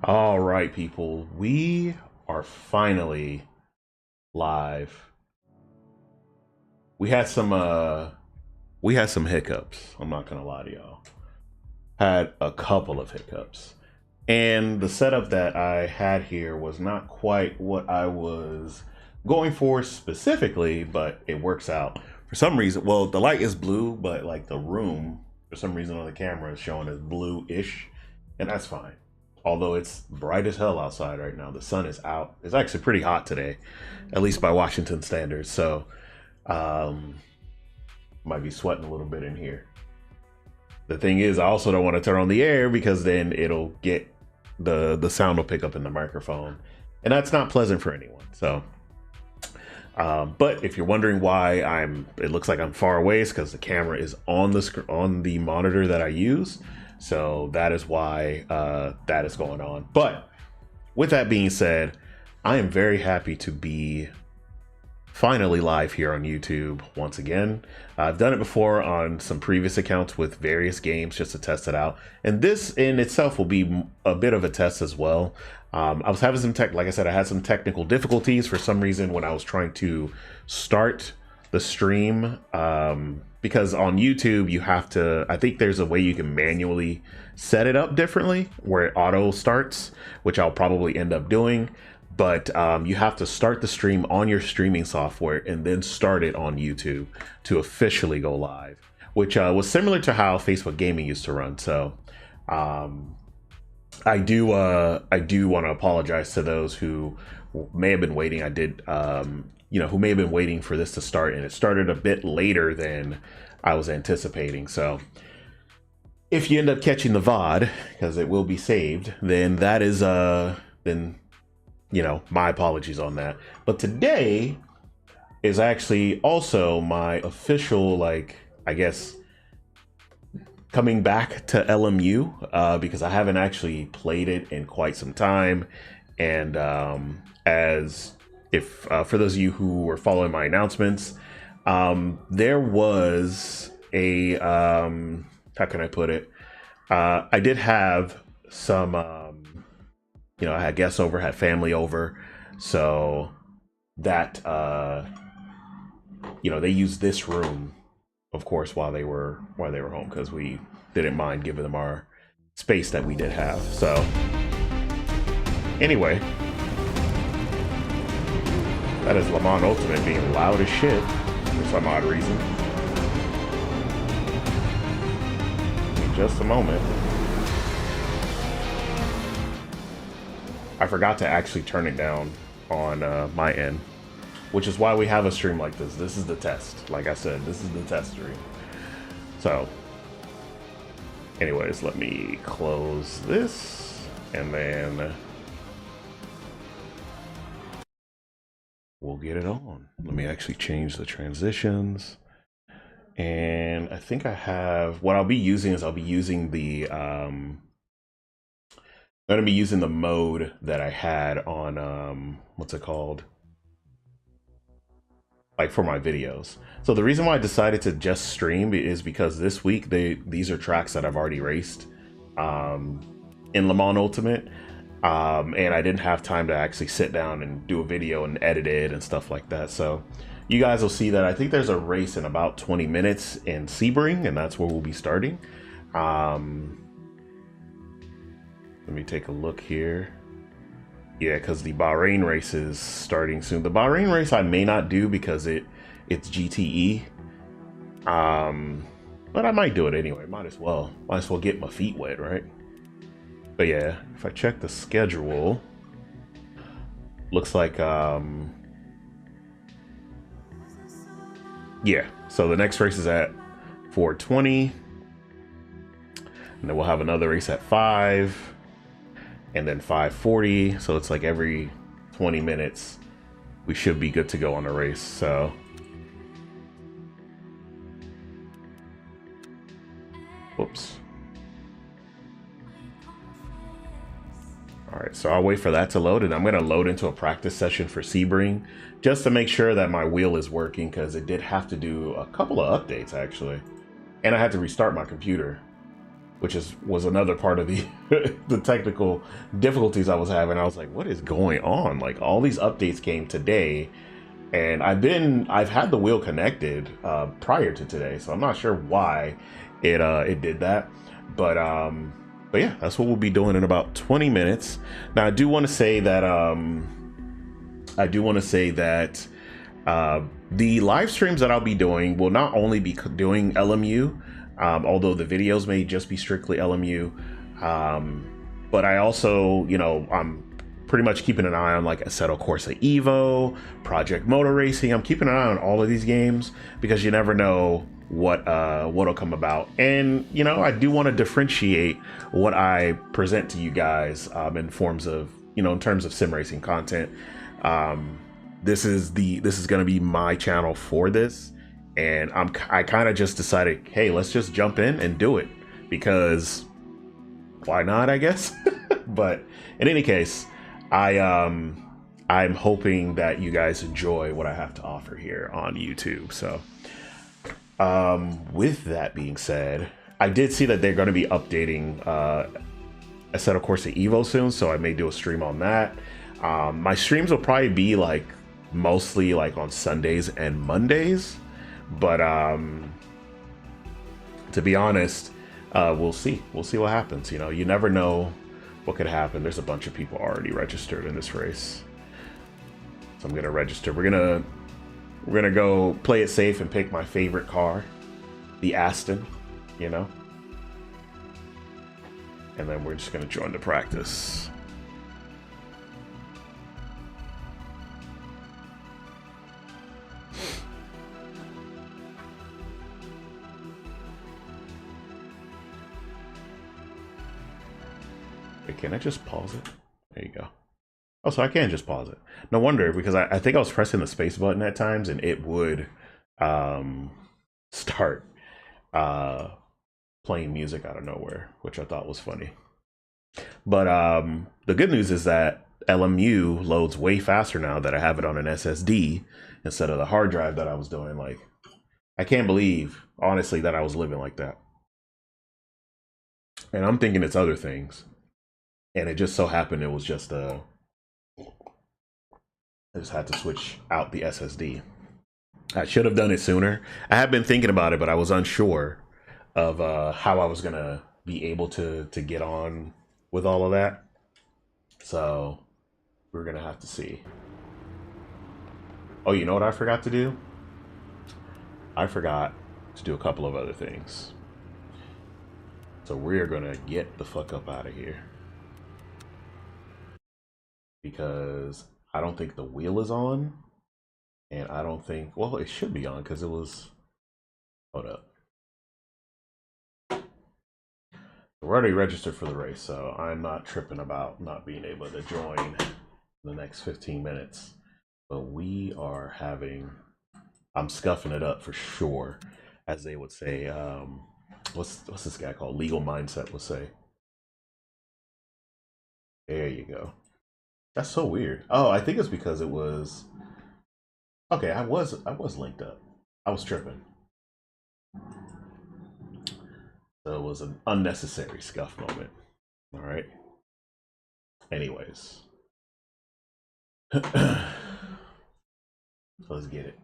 All right, people, we are finally live. We had some hiccups. I'm not gonna lie to y'all. Had a couple of hiccups. And the setup that I had here was not quite what I was going for specifically, but it works out. For some reason, well, the light is blue, but like the room, for some reason on the camera is showing as blue-ish, and that's fine. Although it's bright as hell outside right now. The sun is out. It's actually pretty hot today, at least by Washington standards. So, um, might be sweating a little bit in here. The thing is, I also don't want to turn on the air because then it'll get the sound will pick up in the microphone, and that's not pleasant for anyone. So, but if you're wondering why it looks like I'm far away, it's because the camera is on the monitor that I use. So that is why that is going on. But with that being said, I am very happy to be finally live here on YouTube once again. I've done it before on some previous accounts with various games just to test it out. And this in itself will be a bit of a test as well. I was having like I said, I had some technical difficulties for some reason when I was trying to start the stream. Because on YouTube, you have to, I think there's a way you can manually set it up differently where it auto starts, which I'll probably end up doing. But you have to start the stream on your streaming software and then start it on YouTube to officially go live, which was similar to how Facebook Gaming used to run. So I do want to apologize to those who may have been waiting. Who may have been waiting for this to start, and it started a bit later than I was anticipating. So if you end up catching the VOD, because it will be saved, then that is my apologies on that. But today is actually also my official, I guess, coming back to LMU, because I haven't actually played it in quite some time. And for those of you who were following my announcements, there was a, how can I put it? I did have some, I had guests over, had family over. So that, they used this room, of course, while they were home, because we didn't mind giving them our space that we did have. So anyway, that is Le Mans Ultimate being loud as shit for some odd reason. In just a moment. I forgot to actually turn it down on my end, which is why we have a stream like this. This is the test. Like I said, this is the test stream. So, anyways, let me close this and then we'll get it on. Let me actually change the transitions. And I think I have, what I'll be using is I'll be using the, I'm going to be using the mode that I had on, what's it called? Like for my videos. So the reason why I decided to just stream is because this week, these are tracks that I've already raced in Le Mans Ultimate. And I didn't have time to actually sit down and do a video and edit it and stuff like that. So you guys will see that I think there's a race in about 20 minutes in Sebring, and that's where we'll be starting. Let me take a look here. Yeah, because the Bahrain race is starting soon. The Bahrain race I may not do because it's GTE. But I might do it anyway. Might as well get my feet wet, right? But yeah, if I check the schedule, looks like yeah, so the next race is at 4:20, and then we'll have another race at 5, and then 5:40. So it's like every 20 minutes we should be good to go on a race. So whoops. All right, so I'll wait for that to load, and I'm going to load into a practice session for Sebring just to make sure that my wheel is working, because it did have to do a couple of updates actually, and I had to restart my computer. which was another part of the the technical difficulties I was having. I was like, what is going on? Like, all these updates came today, and I've had the wheel connected prior to today, so I'm not sure why it did that. But yeah, that's what we'll be doing in about 20 minutes. Now, I do want to say that the live streams that I'll be doing will not only be doing LMU, although the videos may just be strictly LMU, but I also, I'm pretty much keeping an eye on like Assetto Corsa Evo, Project Motor Racing. I'm keeping an eye on all of these games because you never know what'll come about. And I do want to differentiate what I present to you guys in terms of sim racing content. This is going to be my channel for this, and I kind of just decided, hey, let's just jump in and do it, because why not, I guess. But in any case, I'm hoping that you guys enjoy what I have to offer here on YouTube. So with that being said, I did see that they're going to be updating Assetto Corsa Evo soon, so I may do a stream on that. My streams will probably be like mostly like on Sundays and Mondays, but to be honest, we'll see what happens. You never know what could happen. There's a bunch of people already registered in this race, so I'm gonna register. We're gonna go play it safe and pick my favorite car, the Aston, and then we're just gonna join the practice. Can I just pause it? There you go. Oh, so I can just pause it. No wonder, because I think I was pressing the space button at times and it would start playing music out of nowhere, which I thought was funny. But the good news is that LMU loads way faster now that I have it on an SSD instead of the hard drive that I was doing. Like, I can't believe, honestly, that I was living like that. And I'm thinking it's other things. And it just so happened it was just I just had to switch out the SSD. I should have done it sooner. I have been thinking about it, but I was unsure of how I was gonna be able to get on with all of that. So we're gonna have to see. Oh, you know what I forgot to do? I forgot to do a couple of other things. So we're gonna get the fuck up out of here, because I don't think the wheel is on, and I don't think, well, it should be on because it was, hold up. We're already registered for the race, so I'm not tripping about not being able to join in the next 15 minutes. But we are having, I'm scuffing it up for sure, as they would say. What's this guy called? Legal Mindset would say. There you go. That's so weird. Oh, I think it's because it was, okay, I was linked up. I was tripping. So it was an unnecessary scuff moment. All right. Anyways. Let's get it.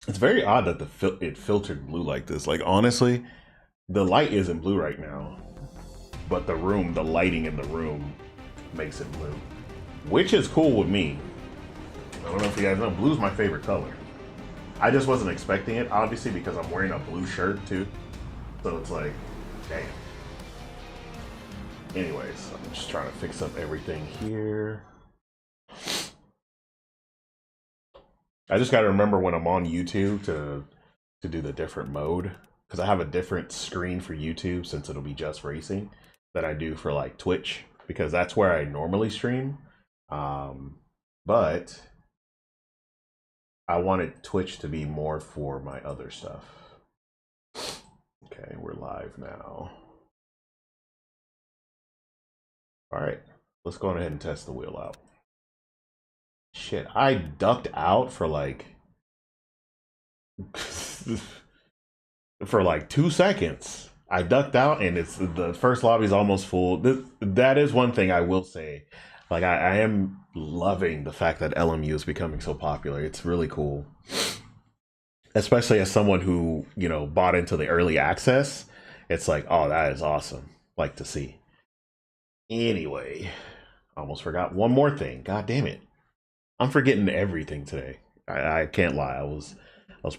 It's very odd that it filtered blue like this. Like, honestly, the light isn't blue right now, but the lighting in the room makes it blue, which is cool with me. I don't know if you guys know, blue's my favorite color. I just wasn't expecting it, obviously, because I'm wearing a blue shirt too. So it's like, damn. Anyways, I'm just trying to fix up everything here. I just got to remember when I'm on YouTube to do the different mode, because I have a different screen for YouTube since it'll be just racing that I do for like Twitch, because that's where I normally stream. But I wanted Twitch to be more for my other stuff. Okay, we're live now. All right, let's go ahead and test the wheel out. Shit, I ducked out for like for like 2 seconds. I ducked out, and it's the first lobby is almost full. That is one thing I will say. Like I am loving the fact that LMU is becoming so popular. It's really cool, especially as someone who bought into the early access. It's like, oh, that is awesome. Like to see. Anyway, almost forgot one more thing. God damn it! I'm forgetting everything today. I can't lie. I was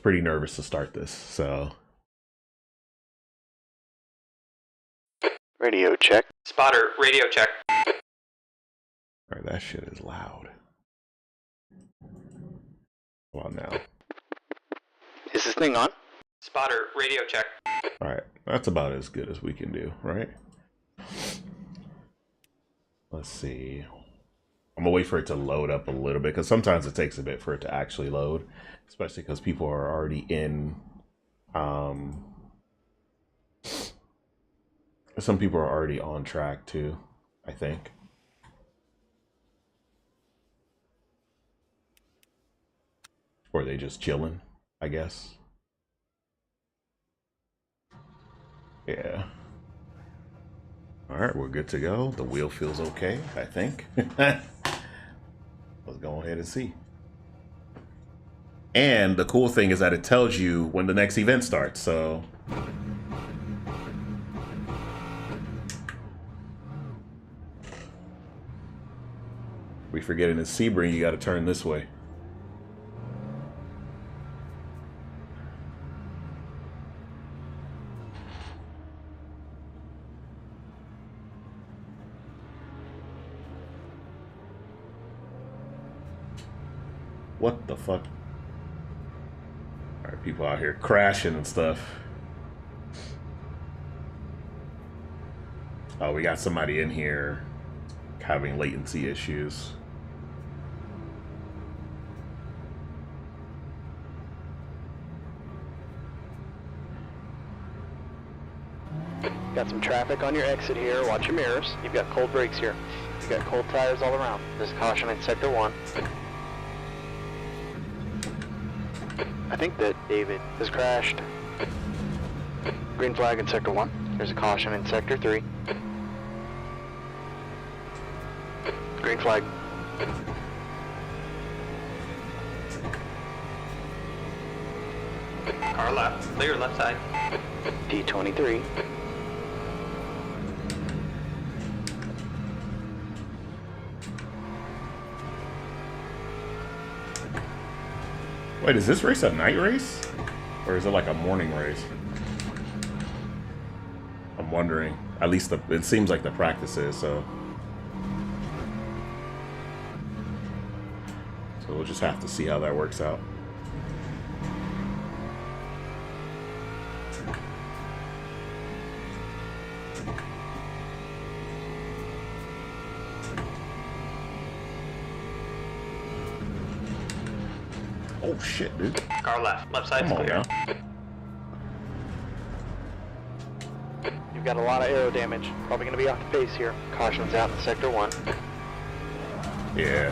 pretty nervous to start this. So Radio check. Spotter, radio check. all right, that shit is loud. Well, now. Is this thing on? Spotter, radio check. All right, that's about as good as we can do, right? Let's see. I'm gonna wait for it to load up a little bit, because sometimes it takes a bit for it to actually load, especially because people are already in. Some people are already on track too, I think. Or they just chilling, I guess. Yeah. All right, we're good to go. The wheel feels okay, I think. Let's go ahead and see. And the cool thing is that it tells you when the next event starts, so. We forgetting it's Sebring, you gotta turn this way. What the fuck? Alright, people out here crashing and stuff. Oh, we got somebody in here having latency issues. Got some traffic on your exit here. Watch your mirrors. You've got cold brakes here. You've got cold tires all around. There's caution in Sector 1. I think that David has crashed. Green flag in Sector 1. There's a caution in Sector 3. Green flag. Car left. Clear left side. D23. Wait, is this race a night race? Or is it like a morning race? I'm wondering. At least it seems like the practice is, so. So we'll just have to see how that works out. Oh shit, dude. Car left. Left side's Come on clear. now. You've got a lot of aero damage. Probably going to be off the pace here. Caution's out in Sector 1. Yeah.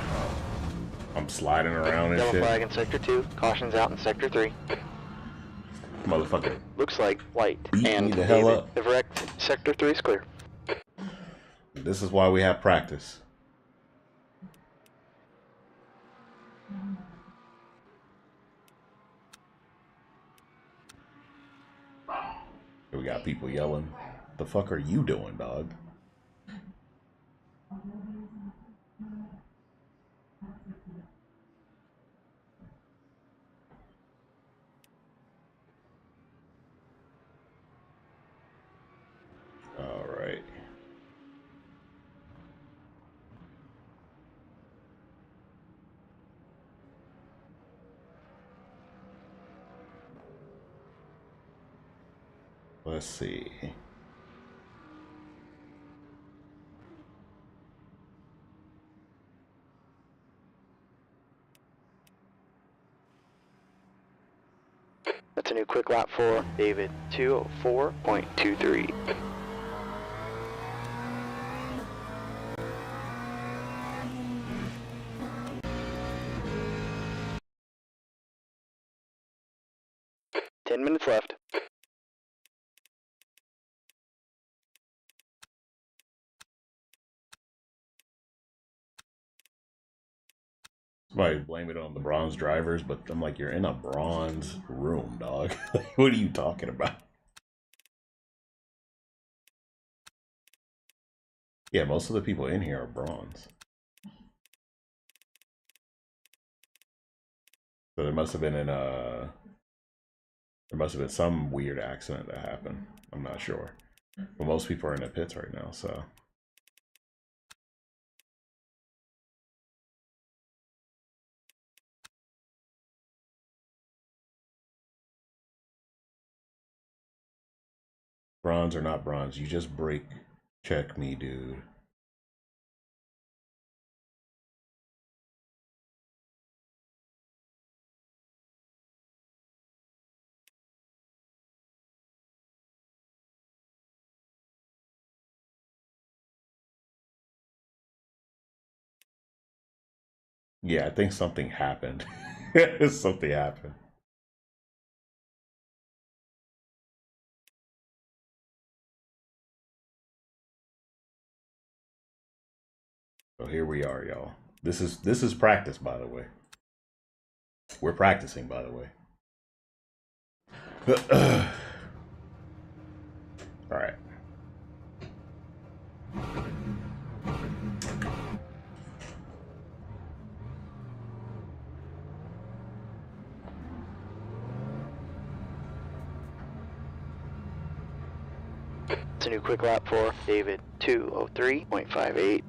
I'm sliding around and Yellow shit. flag in Sector 2. Caution's out in Sector 3. Motherfucker. Looks like Light Beat and me the hell David up. have wrecked. Sector 3 is clear. This is why we have practice. Here we got people yelling. The fuck are you doing, dog? All right. Let's see. That's a new quick lap for David. 204.23. Somebody blame it on the bronze drivers, but I'm like, you're in a bronze room, dog. What are you talking about? Yeah, most of the people in here are bronze. So there must have been there must have been some weird accident that happened. I'm not sure. But most people are in the pits right now, so. Bronze or not bronze, you just break check me, dude. Yeah, I think something happened. Something happened. So here we are, y'all. This is practice, by the way. We're practicing, by the way. All right. It's a new quick lap for David 203.58.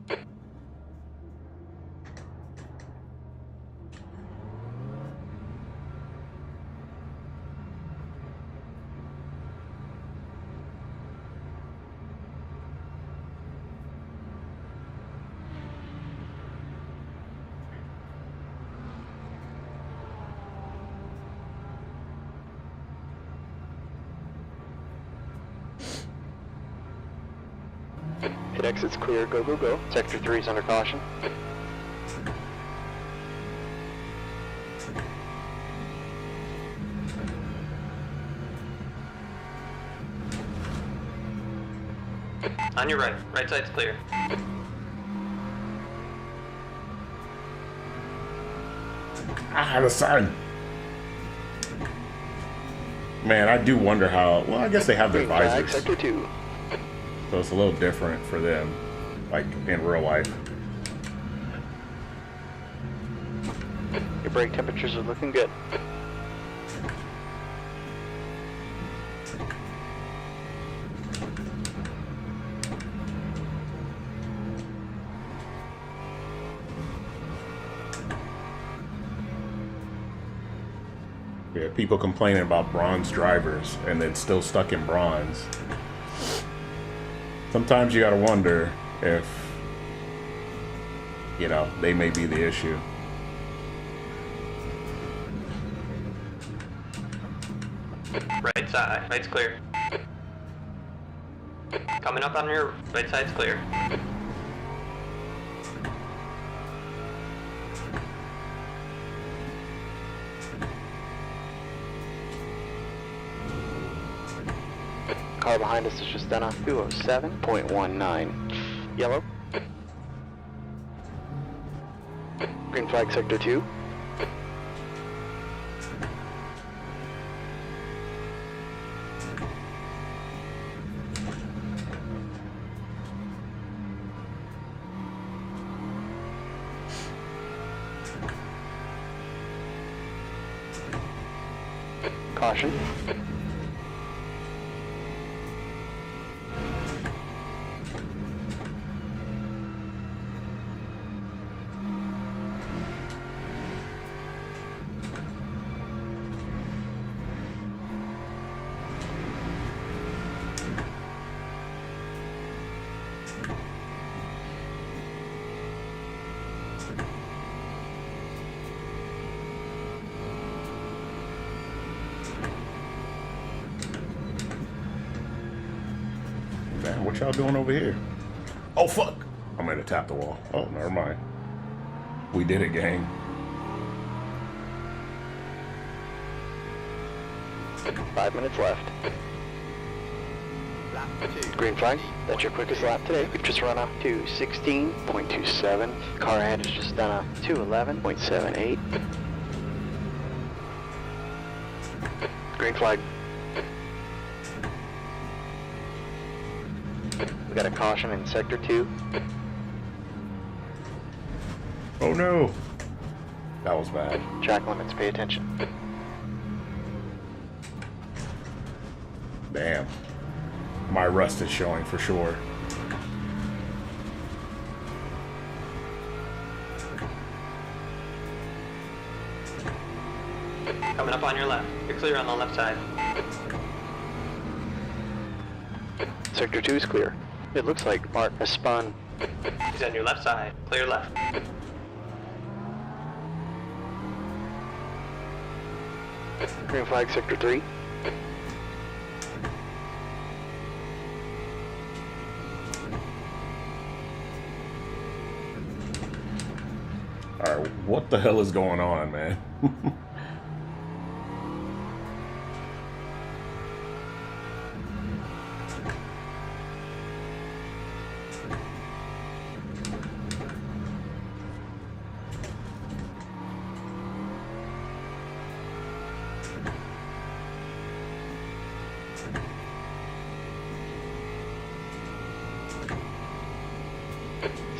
Pit exit's clear, go, go, go. Sector 3 is under caution. On your right. Right side's clear. Ah, the sun. Man, I do wonder how. Well, I guess they have their Green flag, visors, Sector 2. so it's a little different for them, like in real life. Your brake temperatures are looking good. Yeah, people complaining about bronze drivers and then still stuck in bronze. Sometimes you gotta wonder if, you know, they may be the issue. Right side. Right's clear. Coming up on your right side's clear. Car behind us is just done a 207.19. Yellow. Green flag sector 2. Caution. Man, what y'all doing over here? Oh, fuck. I'm gonna tap the wall. Oh, never mind. We did it, gang. Five minutes left. lap 2. Green flag, that's your quickest lap today. We've just run up to 16.27. Car ahead has just done a 211.78. Green flag. We got a caution in sector 2. Oh no. That was bad. Track limits, pay attention. Damn. My rust is showing for sure. Coming up on your left. You're clear on the left side. Sector 2 is clear. It looks like Mark has spun. He's on your left side. Clear left. Green flag, sector 3. Alright, what the hell is going on, man?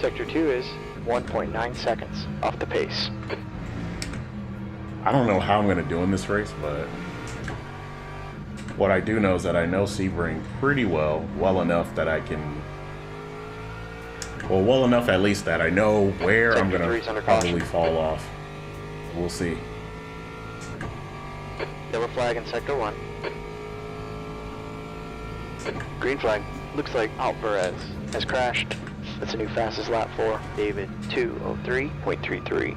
Sector 2 is 1.9 seconds off the pace. I don't know how I'm going to do in this race, but what I do know is that I know Sebring pretty well enough that I can, well enough at least that I know where I'm going to probably fall off. We'll see. Yellow flag in sector 1. Green flag. Looks like Alvarez has crashed. That's a new fastest lap for David, 2:03.33.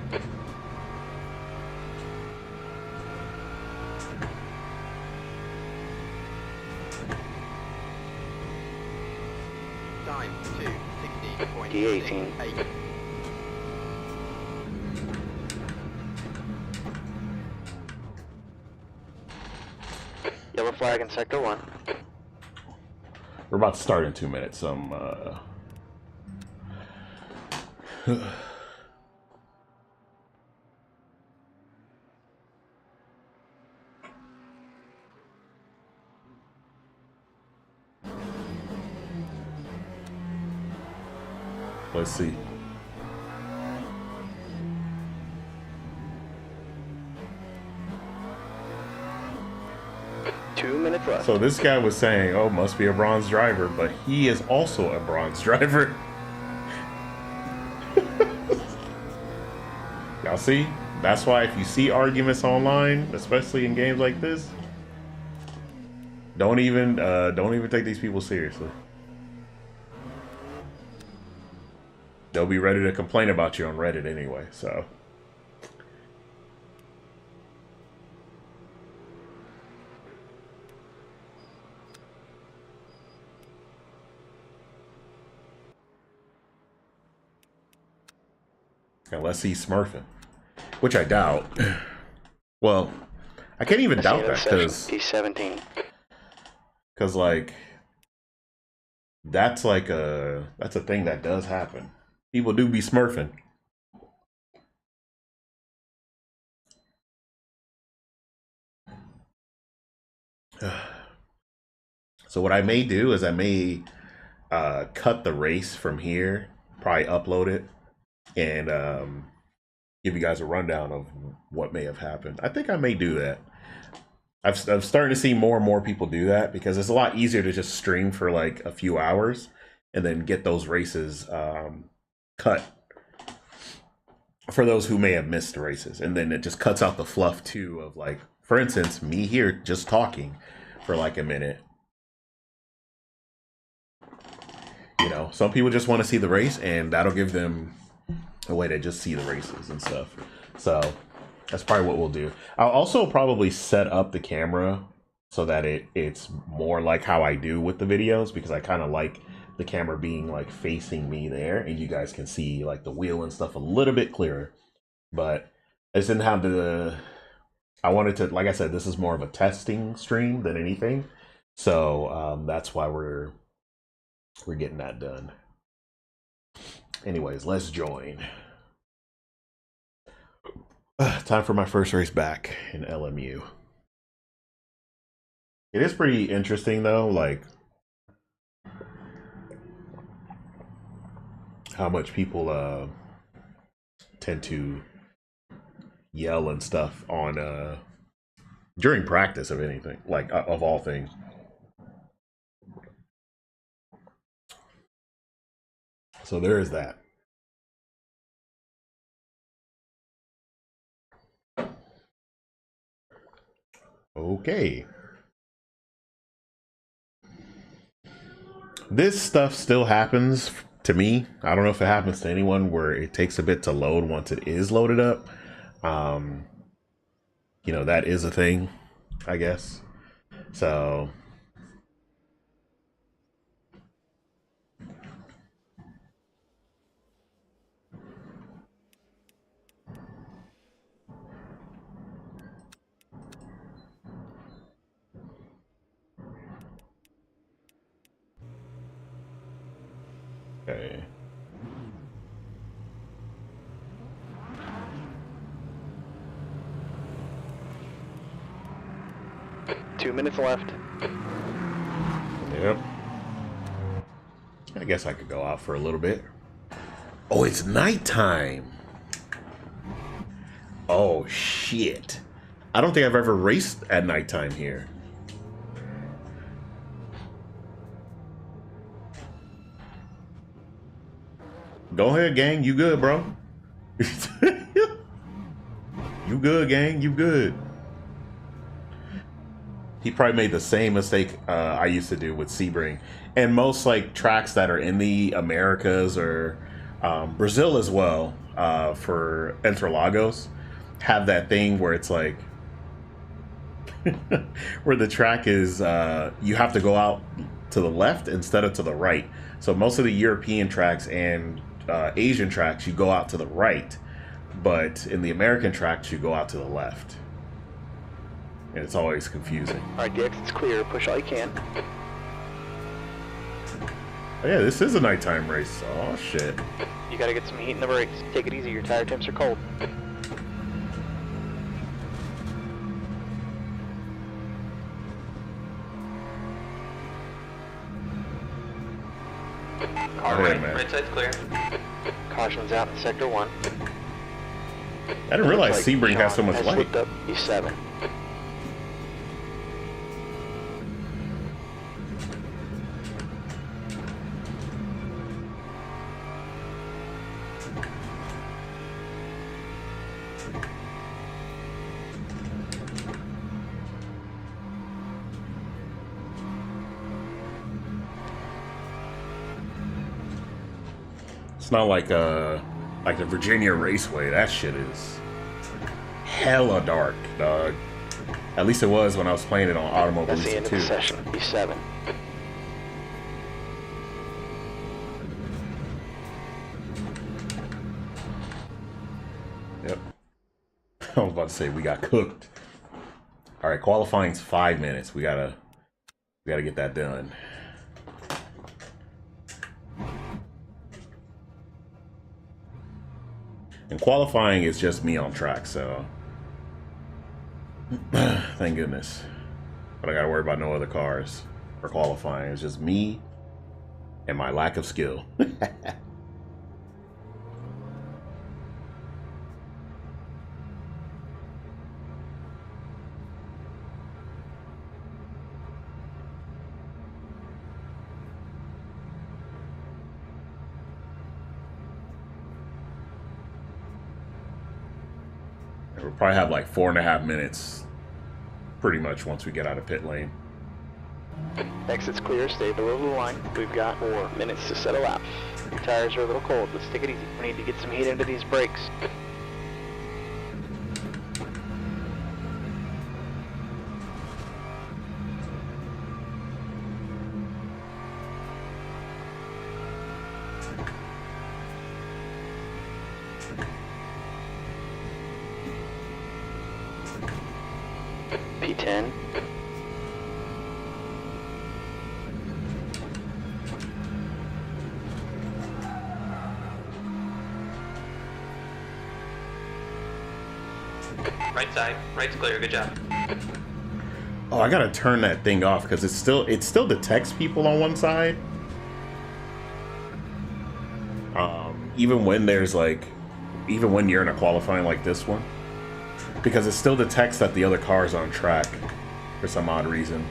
Time 2:16.68. D18. Yellow flag in sector 1. We're about to start in 2 minutes. Let's see. Two minutes left. So this guy was saying, oh, must be a bronze driver, but he is also a bronze driver. Y'all see? That's why if you see arguments online, especially in games like this, don't even take these people seriously. They'll be ready to complain about you on Reddit anyway, so. Unless he's smurfing, which I doubt. Well, I can't even doubt that because he's 17. Because like that's a thing that does happen. People do be smurfing. So what I may do is I may cut the race from here, probably upload it, and give you guys a rundown of what may have happened. I think I may do that. I'm starting to see more and more people do that because it's a lot easier to just stream for like a few hours and then get those races cut for those who may have missed races. And then it just cuts out the fluff too of like, for instance, me here just talking for like a minute. You know, some people just want to see the race and that'll give them a way to just see the races and stuff. So that's probably what we'll do. I'll also probably set up the camera so that it's more like how I do with the videos, because I kind of like the camera being like facing me there and you guys can see like the wheel and stuff a little bit clearer. But I just didn't have I wanted to, like I said, this is more of a testing stream than anything. So that's why we're getting that done. Anyways, let's join. Time for my first race back in LMU. It is pretty interesting though, like how much people tend to yell and stuff on during practice of anything, like of all things. So there is that. Okay. This stuff still happens to me. I don't know if it happens to anyone where it takes a bit to load once it is loaded up. You know, that is a thing, I guess. So okay. Two minutes left. Yep. I guess I could go out for a little bit. Oh, it's nighttime. Oh, shit. I don't think I've ever raced at nighttime here. Go ahead, gang. You good, bro? You good, gang. You good. He probably made the same mistake I used to do with Sebring. And most like tracks that are in the Americas or Brazil as well, for Interlagos, have that thing where it's like where the track is you have to go out to the left instead of to the right. So most of the European tracks and Asian tracks, you go out to the right, but in the American tracks, you go out to the left. And it's always confusing. All right, the exit's clear. Push all you can. Oh, yeah, this is a nighttime race. Oh, shit. You gotta get some heat in the brakes. Take it easy. Your tire temps are cold. Car Yeah, right, man. right side's clear. Caution's out in sector 1. I didn't realize Looks like Sebring has so Sean much has light. slipped up E7. It's not like the Virginia Raceway. That shit is hella dark, dog. At least it was when I was playing it on That's the end Automobilista of the 2. session. E7. Yep. I was about to say we got cooked. All right, qualifying's 5 minutes. We gotta get that done. And qualifying is just me on track, so thank goodness. But I gotta worry about no other cars for qualifying. It's just me and my lack of skill. We'll probably have like 4.5 minutes pretty much once we get out of pit lane. Exit's clear. Stay below the line. We've got 4 minutes to settle out. Your tires are a little cold. Let's take it easy. We need to get some heat into these brakes. P10. Right side. Right's clear. Good job. Oh, I gotta turn that thing off because it still detects people on one side. Even when there's like, even when you're in a qualifying like this one, because it still detects that the other car is on track for some odd reason.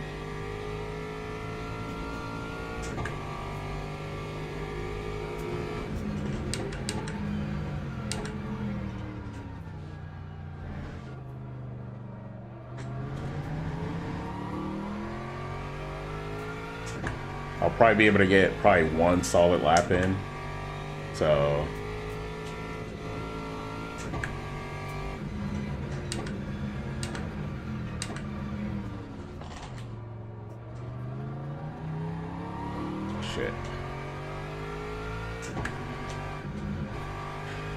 I'll probably be able to get probably one solid lap in. So shit.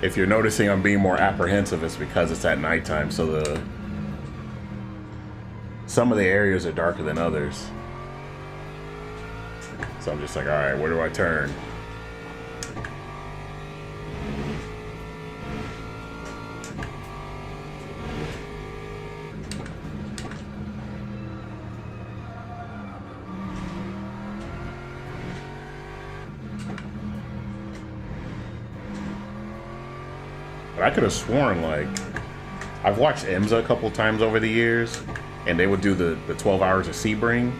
If you're noticing I'm being more apprehensive, it's because it's at nighttime, so some of the areas are darker than others. So I'm just like, all right, where do I turn? But I could have sworn, like, I've watched MOZA a couple times over the years, and they would do the 12 hours of Sebring.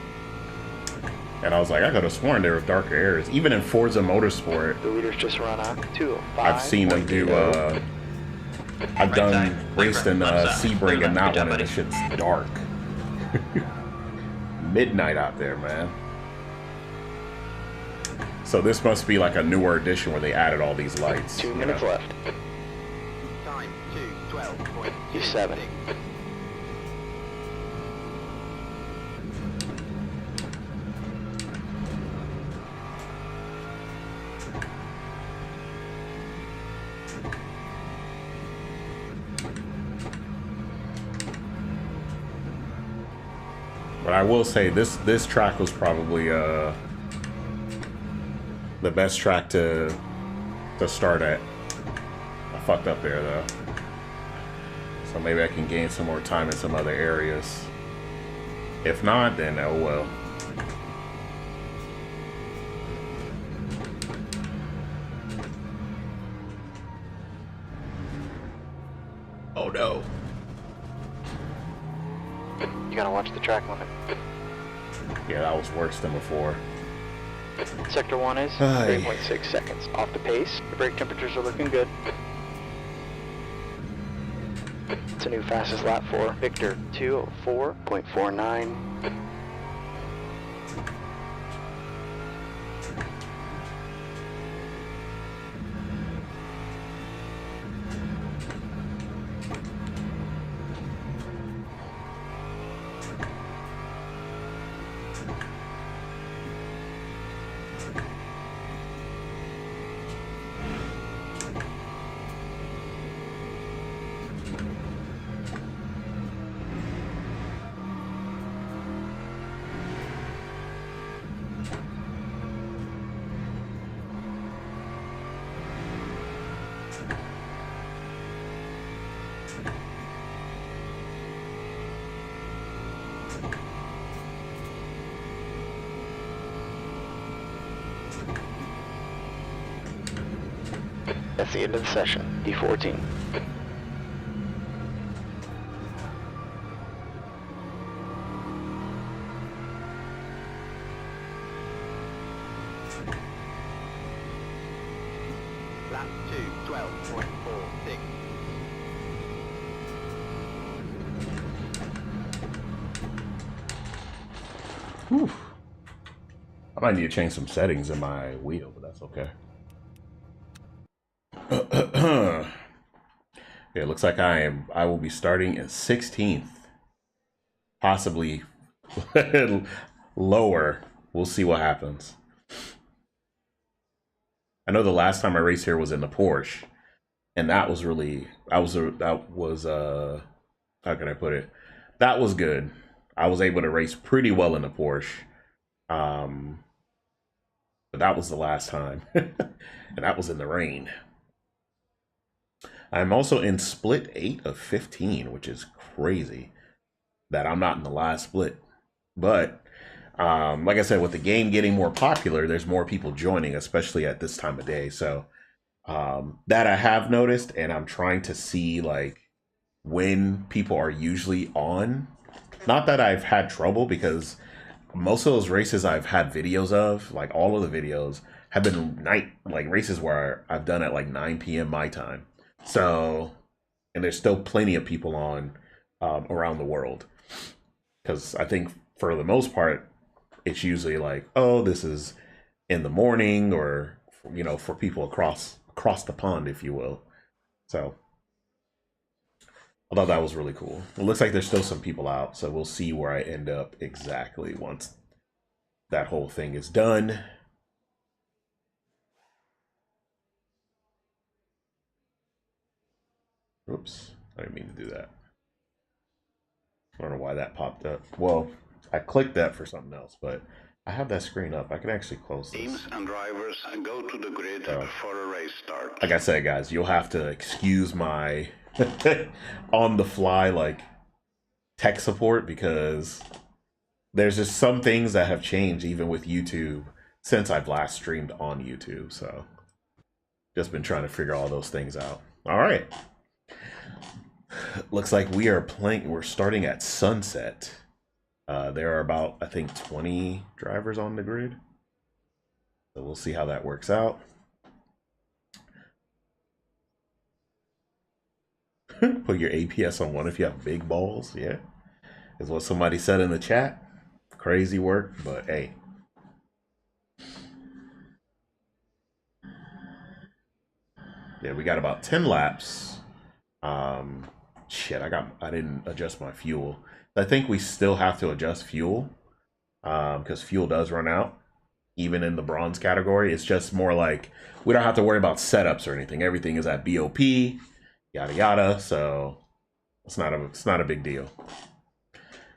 And I was like, I could have sworn there were darker areas. Even in Forza Motorsport, The leaders just run on 205. I've seen them do, I've done raced in Sebring and that one, and the shit's dark. Midnight out there, man. So this must be like a newer edition where they added all these lights. 2 minutes left. Time 2:12.27. Q7. But I will say this track was probably the best track to start at. I fucked up there though, so maybe I can gain some more time in some other areas. If not, then oh well. Oh no. You gotta watch the track limit. Yeah, that was worse than before. Sector 1 is Aye. 3.6 seconds. Off the pace. The brake temperatures are looking good. It's a new fastest lap for Victor 204.49. That's the end of the session. D14. Lap 2:12.46. Whew. I might need to change some settings in my wheel, but that's okay. Yeah, it looks like I will be starting in 16th. Possibly lower. We'll see what happens. I know the last time I raced here was in the Porsche, and that was really how can I put it? That was good. I was able to race pretty well in the Porsche. But that was the last time. And that was in the rain. I'm also in split 8 of 15, which is crazy that I'm not in the last split. But like I said, with the game getting more popular, there's more people joining, especially at this time of day. So that I have noticed, and I'm trying to see like when people are usually on. Not that I've had trouble, because most of those races I've had videos of, like all of the videos have been night, like races where I've done at like 9 p.m. my time. So, and there's still plenty of people on around the world, because I think for the most part it's usually like, oh, this is in the morning, or you know, for people across the pond, if you will. So I thought that was really cool. It looks like there's still some people out, so we'll see where I end up exactly once that whole thing is done. Oops, I didn't mean to do that. I don't know why that popped up. Well, I clicked that for something else, but I have that screen up. I can actually close this. Teams and drivers go to the grid for a race start. Like I said, guys, you'll have to excuse my on the fly like tech support, because there's just some things that have changed even with YouTube since I've last streamed on YouTube. So just been trying to figure all those things out. All right. Looks like we're starting at sunset. There are about, I think, 20 drivers on the grid. So we'll see how that works out. Put your APS on 1 if you have big balls. Yeah, is what somebody said in the chat. Crazy work, but hey. Yeah, we got about 10 laps. Shit, I didn't adjust my fuel. I think we still have to adjust fuel, because fuel does run out even in the bronze category. It's just more like we don't have to worry about setups or anything. Everything is at BOP, yada yada. So it's not a big deal.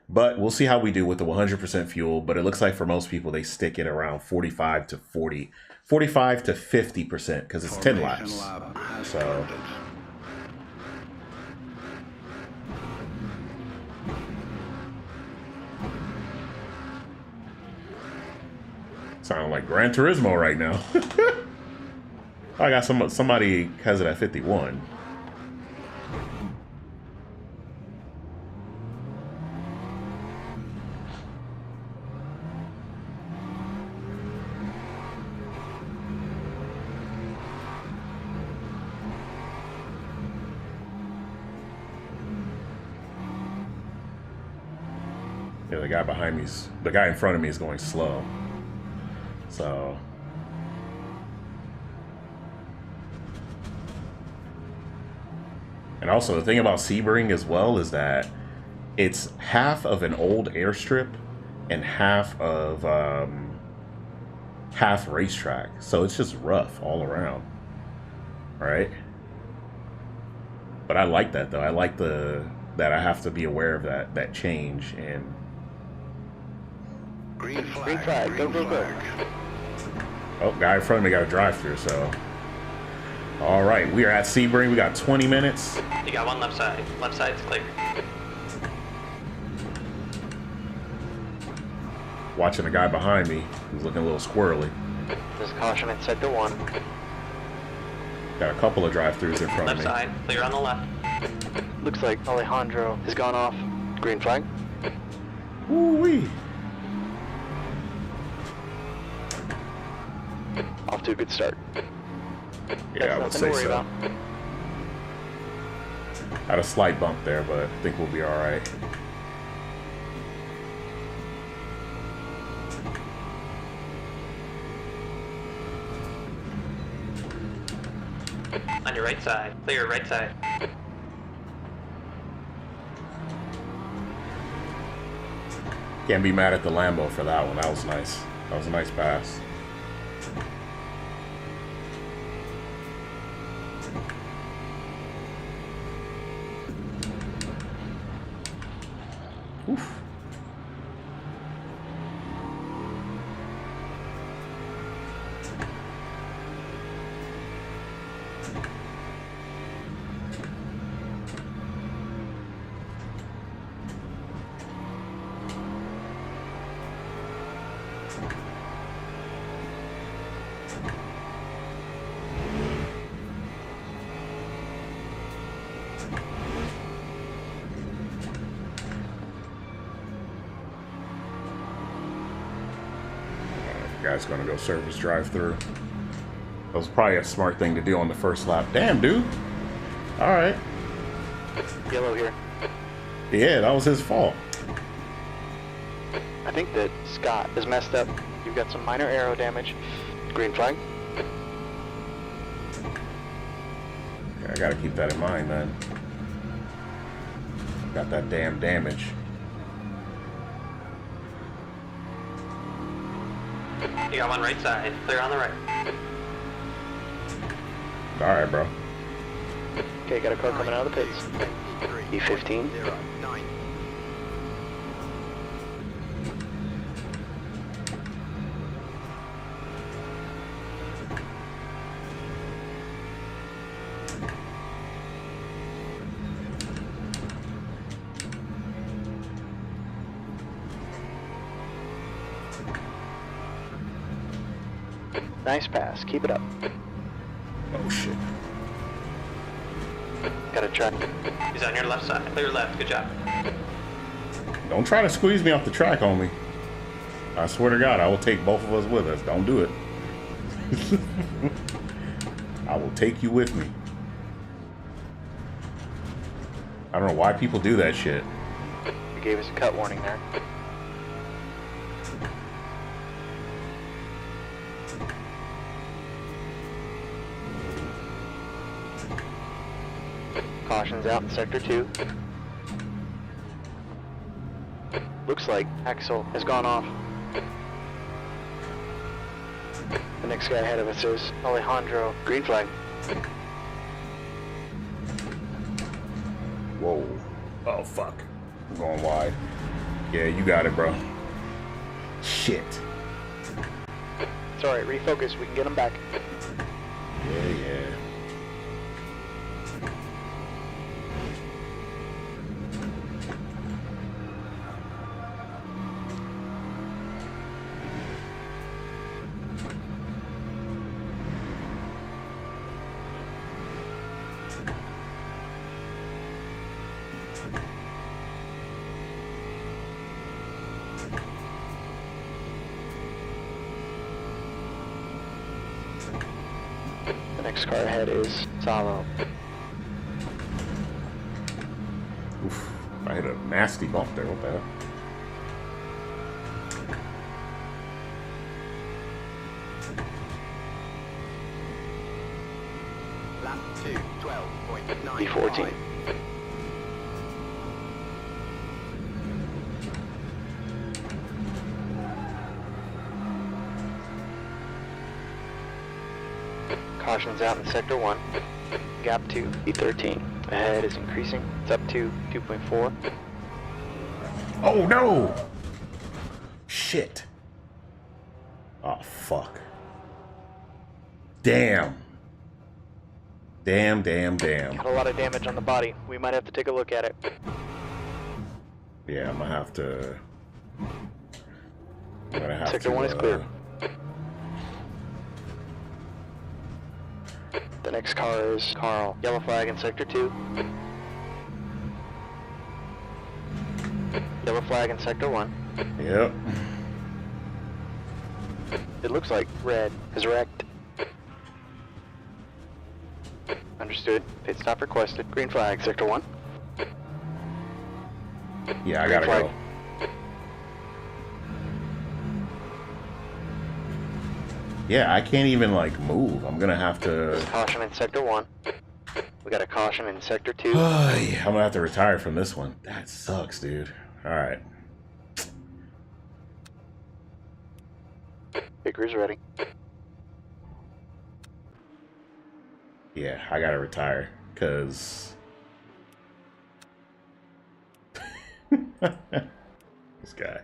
But we'll see how we do with the 100% fuel. But it looks like for most people, they stick it around 45 to 50%, because it's 10 laps. So sound like Gran Turismo right now. I got somebody has it at 51. Yeah, the guy behind me's, the guy in front of me is going slow. So and also the thing about Sebring as well is that it's half of an old airstrip and half of half racetrack, so it's just rough all around. All right, but I like that though. I like that I have to be aware of that change. And Green flag, go, go, go. Oh, guy in front of me got a drive-through, so. All right, we are at Sebring. We got 20 minutes. You got one left side. Left side's clear. Watching the guy behind me who's looking a little squirrely. There's caution in sector 1. Got a couple of drive-throughs in front of me. Left side, clear on the left. Looks like Alejandro has gone off. Green flag. Woo-wee. Off to a good start. Yeah, I would say so. About. Had a slight bump there, but I think we'll be all right. On your right side, clear right side. Can't be mad at the Lambo for that one. That was nice. That was a nice pass. Oof. Guy's gonna go service drive-through. That was probably a smart thing to do on the first lap. Damn, dude. All right. Yellow here. Yeah, that was his fault. I think that Scott is messed up. You've got some minor aero damage. Green flag. Yeah, I gotta keep that in mind, man. Got that damn damage. You got one right side. Clear on the right. All right, bro. Okay, got a car coming out of the pits. E15. 9. Nice pass. Keep it up. Oh shit. Got a truck. He's on your left side. Clear left. Good job. Don't try to squeeze me off the track, homie. I swear to God, I will take both of us with us. Don't do it. I will take you with me. I don't know why people do that shit. You gave us a cut warning there. Caution's out in sector 2. Looks like axle has gone off. The next guy ahead of us is Alejandro. Green flag. Whoa. Oh, fuck. I'm going wide. Yeah, you got it, bro. Shit. It's alright, refocus. We can get him back. Yeah, yeah. The next car ahead is Salo. Oof. I hit a nasty bump there. What the hell? Lap 2, 12.9. E14. Caution's out in sector 1. Gap 2, E13. Ahead is increasing. It's up to 2.4. Oh no! Shit. Oh fuck. Damn. Damn. Got a lot of damage on the body. We might have to take a look at it. Yeah, I'm gonna have to. Sector 1 is clear. The next car is Carl. Yellow flag in sector 2. Yellow flag in sector 1. Yep. It looks like red is wrecked. Understood. Pit stop requested. Green flag, sector 1. Yeah, I Green gotta flag. go. Yeah, I can't even like move. I'm gonna have to. Caution in sector 1. We got a caution in sector 2. I'm gonna have to retire from this one. That sucks, dude. All right. Big crew's ready. Yeah, I gotta retire because this guy.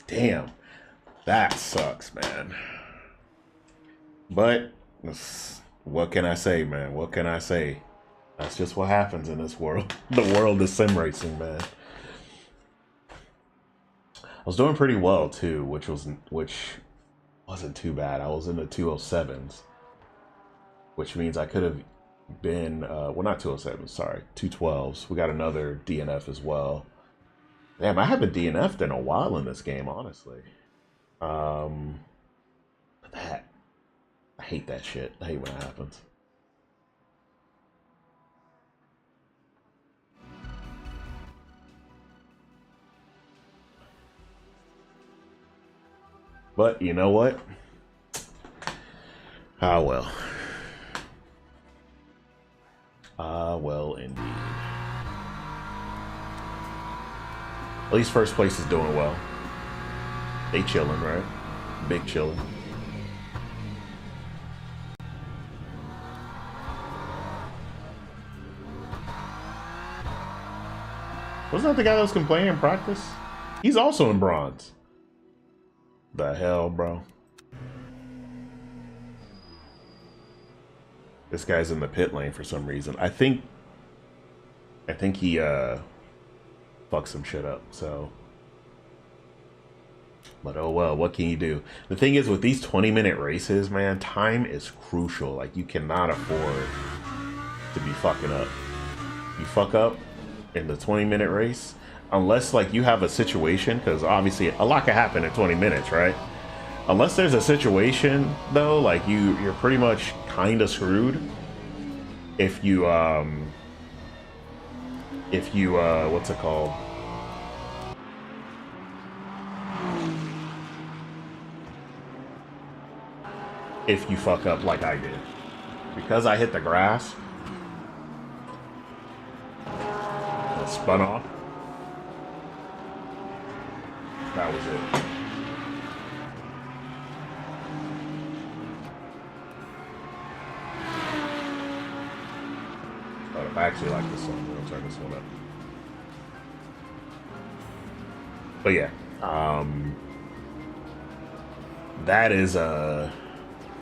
Damn, that sucks, man. But what can I say, man? What can I say? That's just what happens in this world. The world of sim racing, man. I was doing pretty well too, which wasn't too bad. I was in the 207s, which means I could have been, well, not 207s, sorry, 212s. We got another DNF as well. Damn, I haven't DNF'd in a while in this game, honestly. But I hate that shit. I hate when it happens. But you know what? Ah, well. Ah, well, indeed. At least first place is doing well. They chilling, right? Big chilling. Wasn't that the guy that was complaining in practice? He's also in bronze. The hell, bro? This guy's in the pit lane for some reason. I think he fucked some shit up, so. But oh well, what can you do? The thing is, with these 20-minute races, man, time is crucial. Like, you cannot afford to be fucking up. You fuck up in the 20-minute race, unless like you have a situation, because obviously a lot can happen in 20 minutes, right? Unless there's a situation though, like you're pretty much kind of screwed if you what's it called? If you fuck up like I did. Because I hit the grass, it spun off. That was it. But I actually like this one. We'll turn this one up. But yeah, that is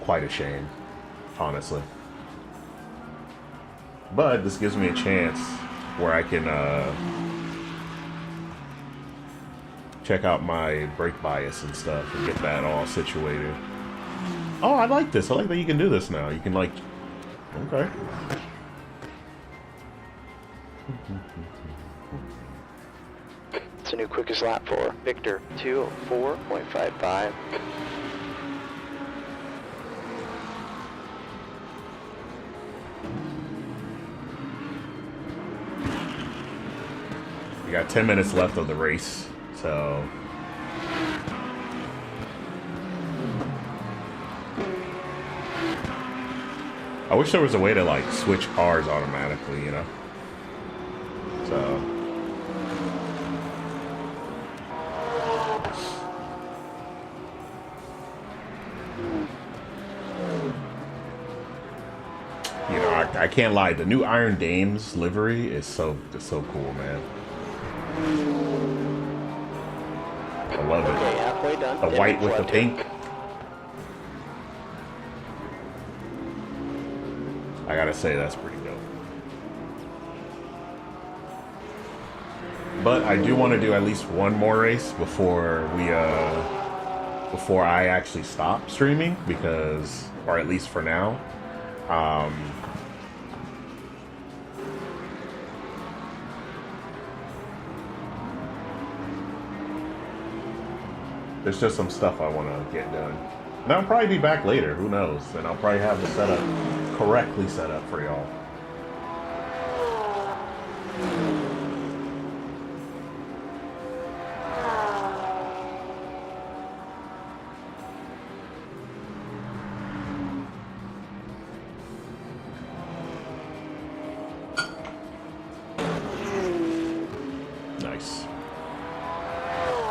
quite a shame, honestly. But this gives me a chance where I can check out my brake bias and stuff and get that all situated. Oh, I like this. I like that you can do this now. You can like, okay. It's a new quickest lap for Victor, 204.55. We got 10 minutes left of the race, so I wish there was a way to like switch cars automatically, you know? So you know, I can't lie, the new Iron Dames livery is so cool, man. I love it. Okay, halfway done. The white with the pink. I gotta say, that's pretty dope. But I do want to do at least one more race before we before I actually stop streaming, because, or at least for now, there's just some stuff I want to get done. And I'll probably be back later, who knows? And I'll probably have the setup correctly set up for y'all. Nice.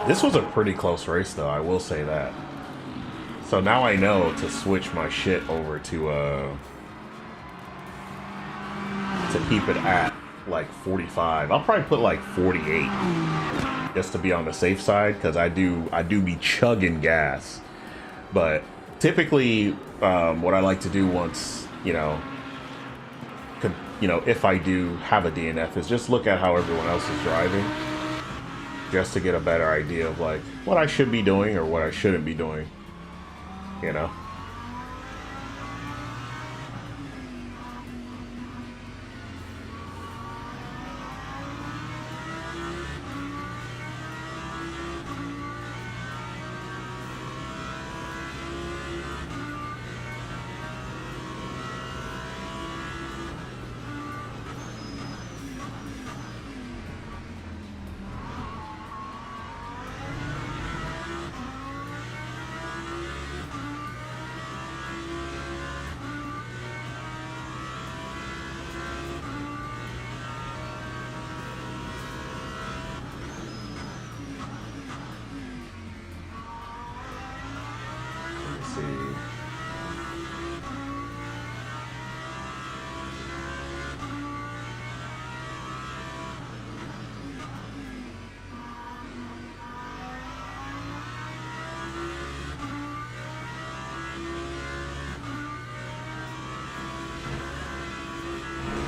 This was a pretty close race, though, I will say that. So now I know to switch my shit over to keep it at like 45. I'll probably put like 48 just to be on the safe side, because I do be chugging gas. But typically, what I like to do once, you know, if I do have a DNF, is just look at how everyone else is driving, just to get a better idea of like what I should be doing or what I shouldn't be doing. you know.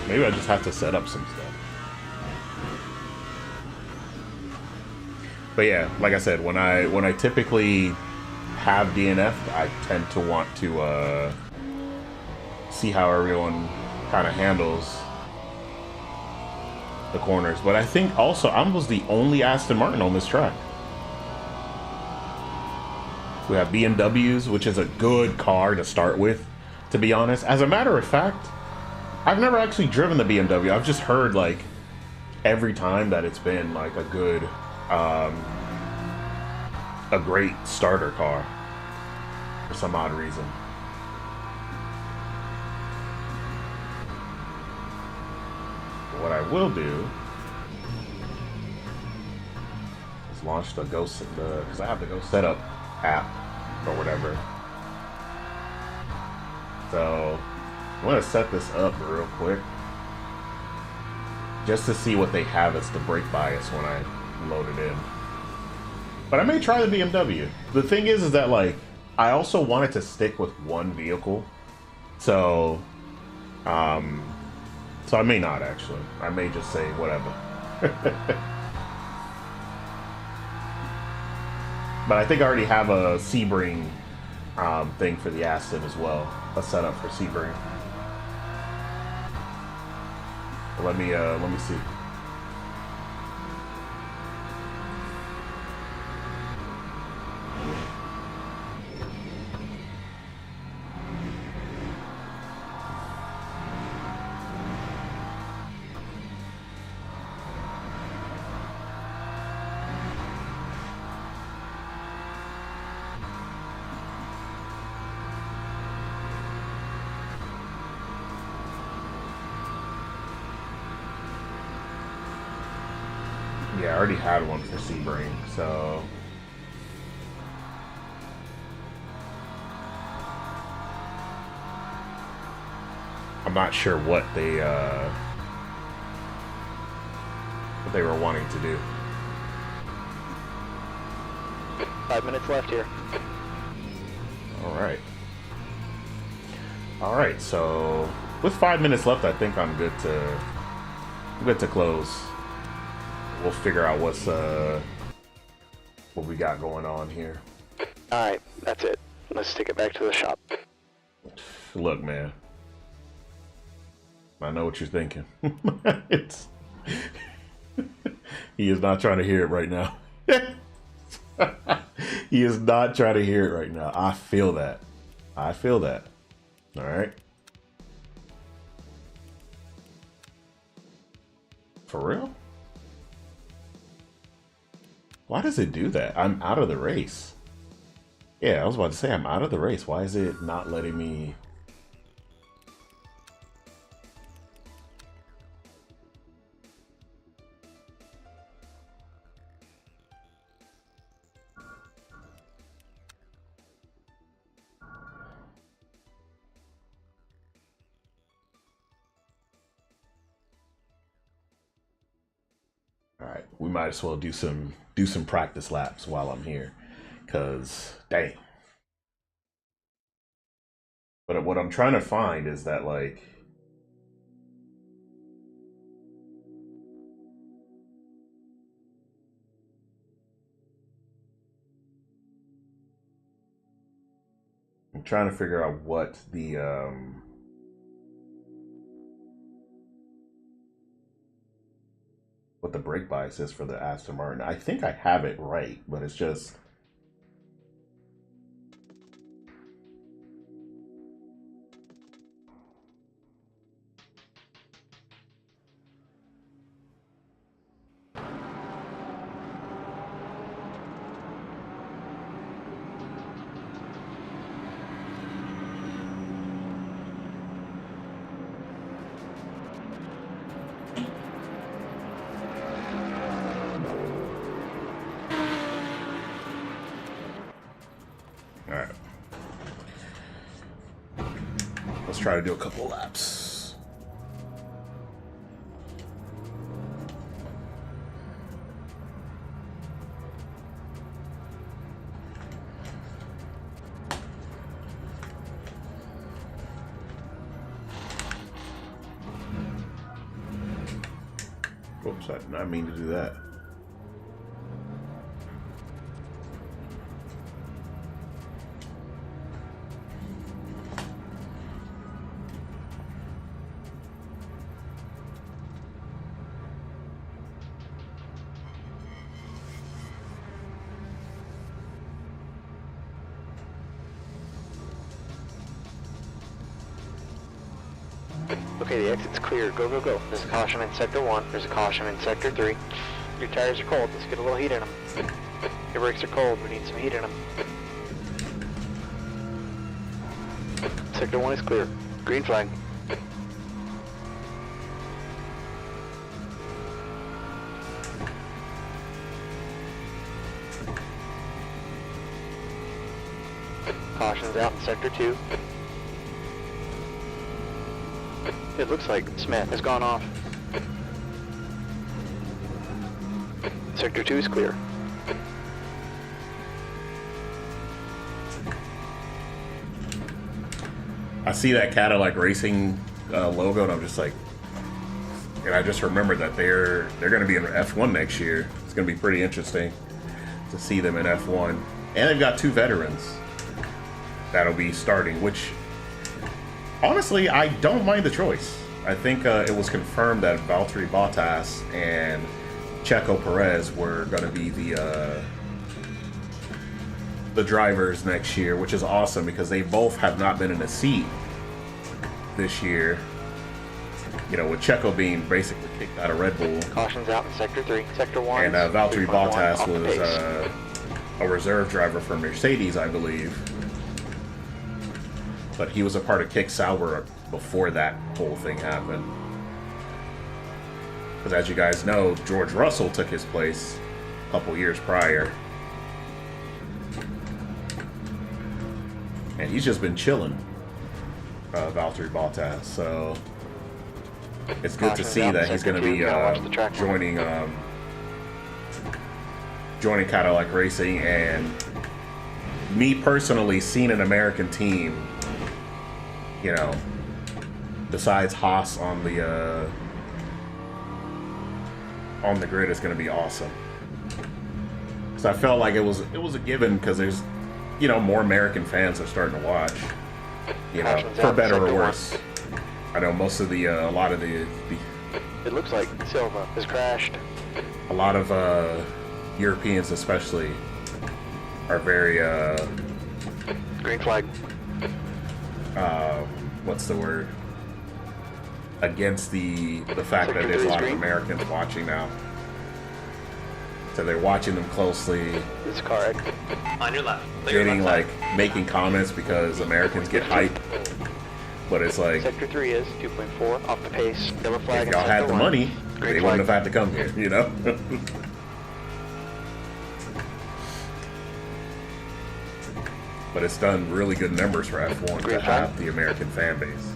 Maybe I just have to set up some stuff. But yeah, like I said, when I typically have DNF, I tend to want to see how everyone kind of handles the corners. But I think also I was the only Aston Martin on this track. We have BMWs, which is a good car to start with, to be honest. As a matter of fact, I've never actually driven the BMW. I've just heard like every time that it's been like a good, a great starter car for some odd reason. But what I will do is launch the because I have the Go Setup app or whatever. So I'm gonna set this up real quick just to see what they have as the brake bias when I load it in. But I may try the BMW. The thing is that like I also wanted to stick with one vehicle, so so I may not actually. I may just say whatever. But I think I already have a Sebring thing for the Aston as well. A setup for Sebring. Let me see. Yeah, I already had one for Sebring, so I'm not sure what they were wanting to do. 5 minutes left here. All right, so with 5 minutes left, I think I'm good to close. We'll figure out what we got going on here. All right, that's it. Let's take it back to the shop. Look, man, I know what you're thinking. He is not trying to hear it right now. He is not trying to hear it right now. I feel that. All right. For real? Why does it do that? I'm out of the race. Yeah, I was about to say I'm out of the race. Why is it not letting me? All right, we might as well do some practice laps while I'm here, cause dang. But what I'm trying to find is that like trying to figure out what the brake bias is for the Aston Martin. I think I have it right, but it's just try to do a couple laps. Oops, I did not mean to do that. Okay, the exit's clear. Go, go, go. There's a caution in Sector 1. There's a caution in Sector 3. Your tires are cold. Let's get a little heat in them. Your brakes are cold. We need some heat in them. Sector 1 is clear. Green flag. Caution's out in Sector 2. It looks like Smith has gone off. Sector 2 is clear. I see that Cadillac Racing logo, and I'm just like, and I just remembered that they're going to be in F1 next year. It's going to be pretty interesting to see them in F1, and they've got two veterans that'll be starting, which honestly, I don't mind the choice. I think it was confirmed that Valtteri Bottas and Checo Perez were going to be the drivers next year, which is awesome because they both have not been in a seat this year. You know, with Checo being basically kicked out of Red Bull. Caution's out in Sector 3. Sector 1. And Valtteri Bottas was a reserve driver for Mercedes, I believe. But he was a part of Kick Sauber before that whole thing happened. Because as you guys know, George Russell took his place a couple years prior. And he's just been chilling, Valtteri Bottas. So it's good to see that he's going to be joining Cadillac Racing. And me personally, seeing an American team, you know, besides Haas on the grid is going to be awesome. So I felt like it was a given because there's, you know, more American fans are starting to watch. You know, for better or worse. I know most of the a lot of the it looks like Silva has crashed. A lot of Europeans, especially, are very green flag. What's the word? Against the fact that there's a lot of Americans watching now. So they're watching them closely. This car on your left. Getting like making comments because Americans get hype. But it's like Sector 3 is 2.4 off the pace. Yellow flag. If y'all had the money, they wouldn't have had to come here, you know? But it's done really good numbers for F1 to have the American fan base.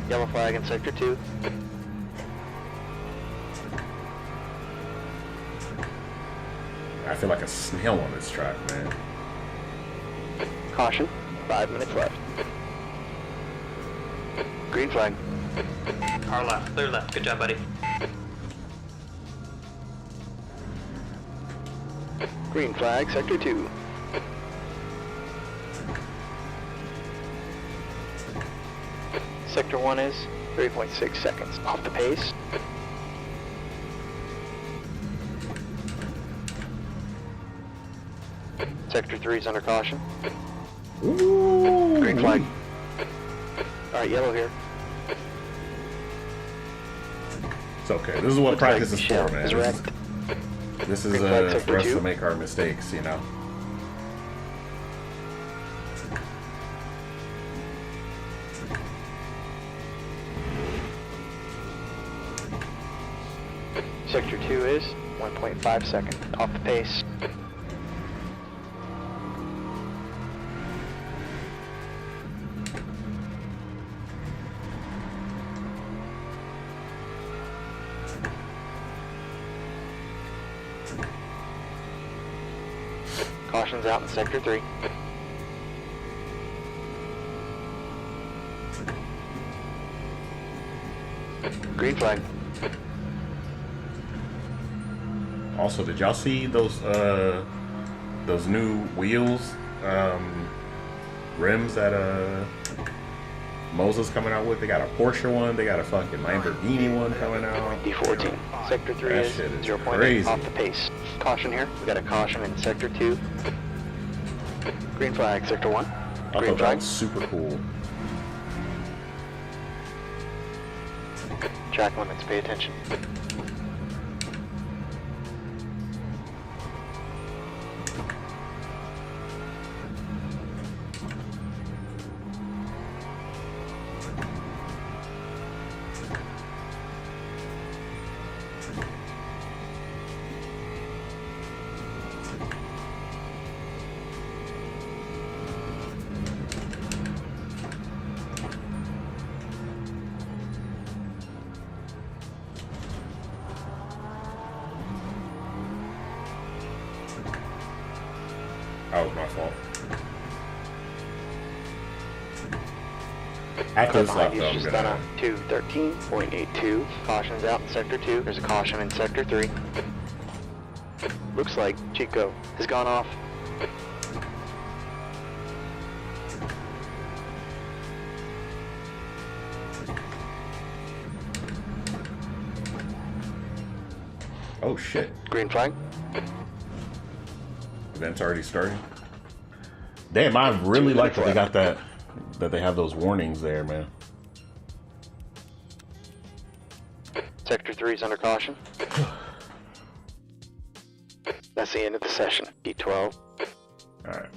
Yellow flag in Sector 2. I feel like a snail on this track, man. Caution, 5 minutes left. Green flag. Car left, clear left. Good job, buddy. Green flag, sector 2. Sector 1 is 3.6 seconds off the pace. Sector 3 is under caution. Ooh. Green flag. Alright, yellow here. It's okay. This is what Looks practice like is for, Michelle man. is wrecked. This is Green flag, for sector us 2. to make our mistakes, you know. Sector 2 is 1.5 seconds off the pace. Caution's out in sector 3. Green flag. Also, did y'all see those new wheels, rims that MOZA's coming out with? They got a Porsche one, they got a fucking Lamborghini one coming out. D14. Sector 3 That is shit is 0.8 crazy. off the pace. Caution here. We got a caution in sector 2. Green flag, sector 1. I Green thought that flag. was super cool. Track limits, pay attention. That was my fault. After this lap, though, I'm just done gonna. a 213.82. Caution's out in sector 2. There's a caution in sector 3. Looks like Chico has gone off. Oh shit! Green flag. Event's already starting. Damn, I really like that they got that. That they have those warnings there, man. Sector 3 is under caution. That's the end of the session. D12. Alright.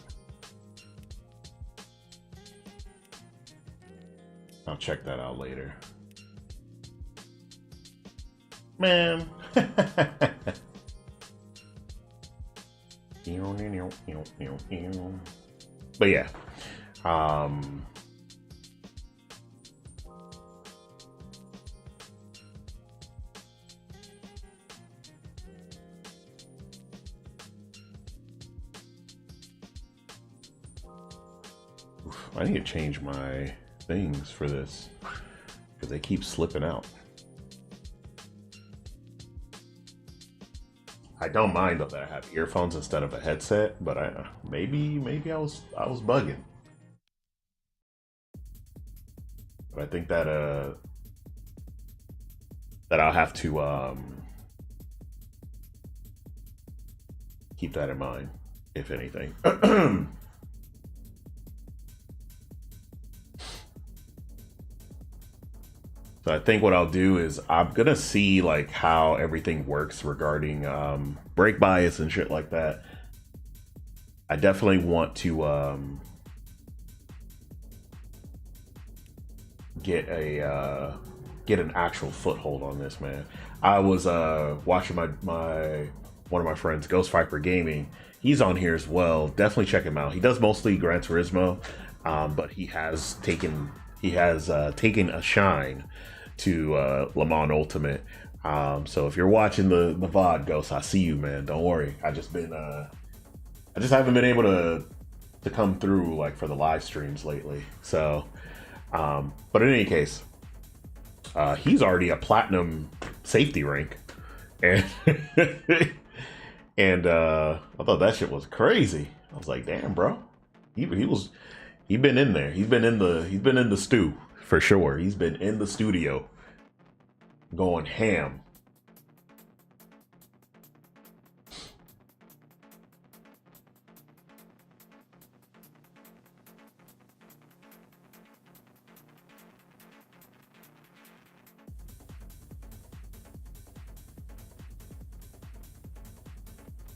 I'll check that out later. Man. But yeah. I need to change my things for this because they keep slipping out. I don't mind though that I have earphones instead of a headset, but maybe I was bugging. But I think that I'll have to keep that in mind, if anything. So I think what I'll do is I'm gonna see like how everything works regarding brake bias and shit like that. I definitely want to get an actual foothold on this, man. I was watching my one of my friends, Ghost Viper Gaming. He's on here as well. Definitely check him out. He does mostly Gran Turismo, but he has taken a shine to Le Mans Ultimate. So if you're watching the VOD, Ghost, I see you, man. Don't worry. I just haven't been able to come through like for the live streams lately. So, but in any case, he's already a platinum safety rank, and And I thought that shit was crazy. I was like, damn, bro. He been in there. He's been in the stew for sure. He's been in the studio going ham.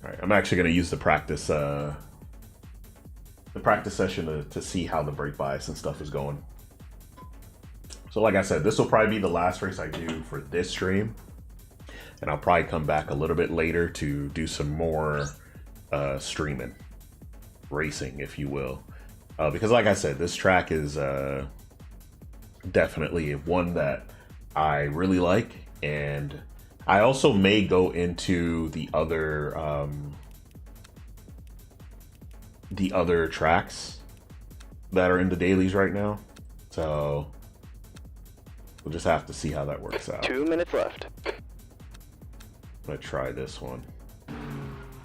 All right, I'm actually going to use the practice session to see how the brake bias and stuff is going. So like I said, this will probably be the last race I do for this stream, and I'll probably come back a little bit later to do some more streaming, racing, if you will, because like I said, this track is definitely one that I really like, and I also may go into the other tracks that are in the dailies right now. So we'll just have to see how that works out. 2 minutes left. I'm gonna try this one.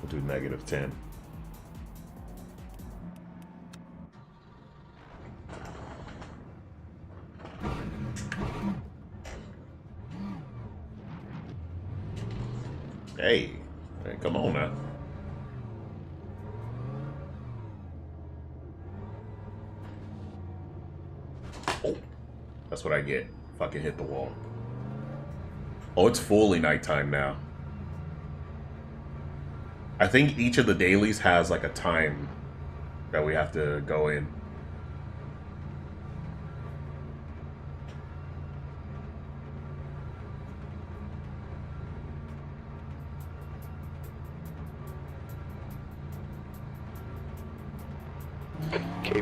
We'll do -10. Hey, come on now. Oh, that's what I get. Fucking hit the wall. Oh, it's fully nighttime now. I think each of the dailies has like a time that we have to go in.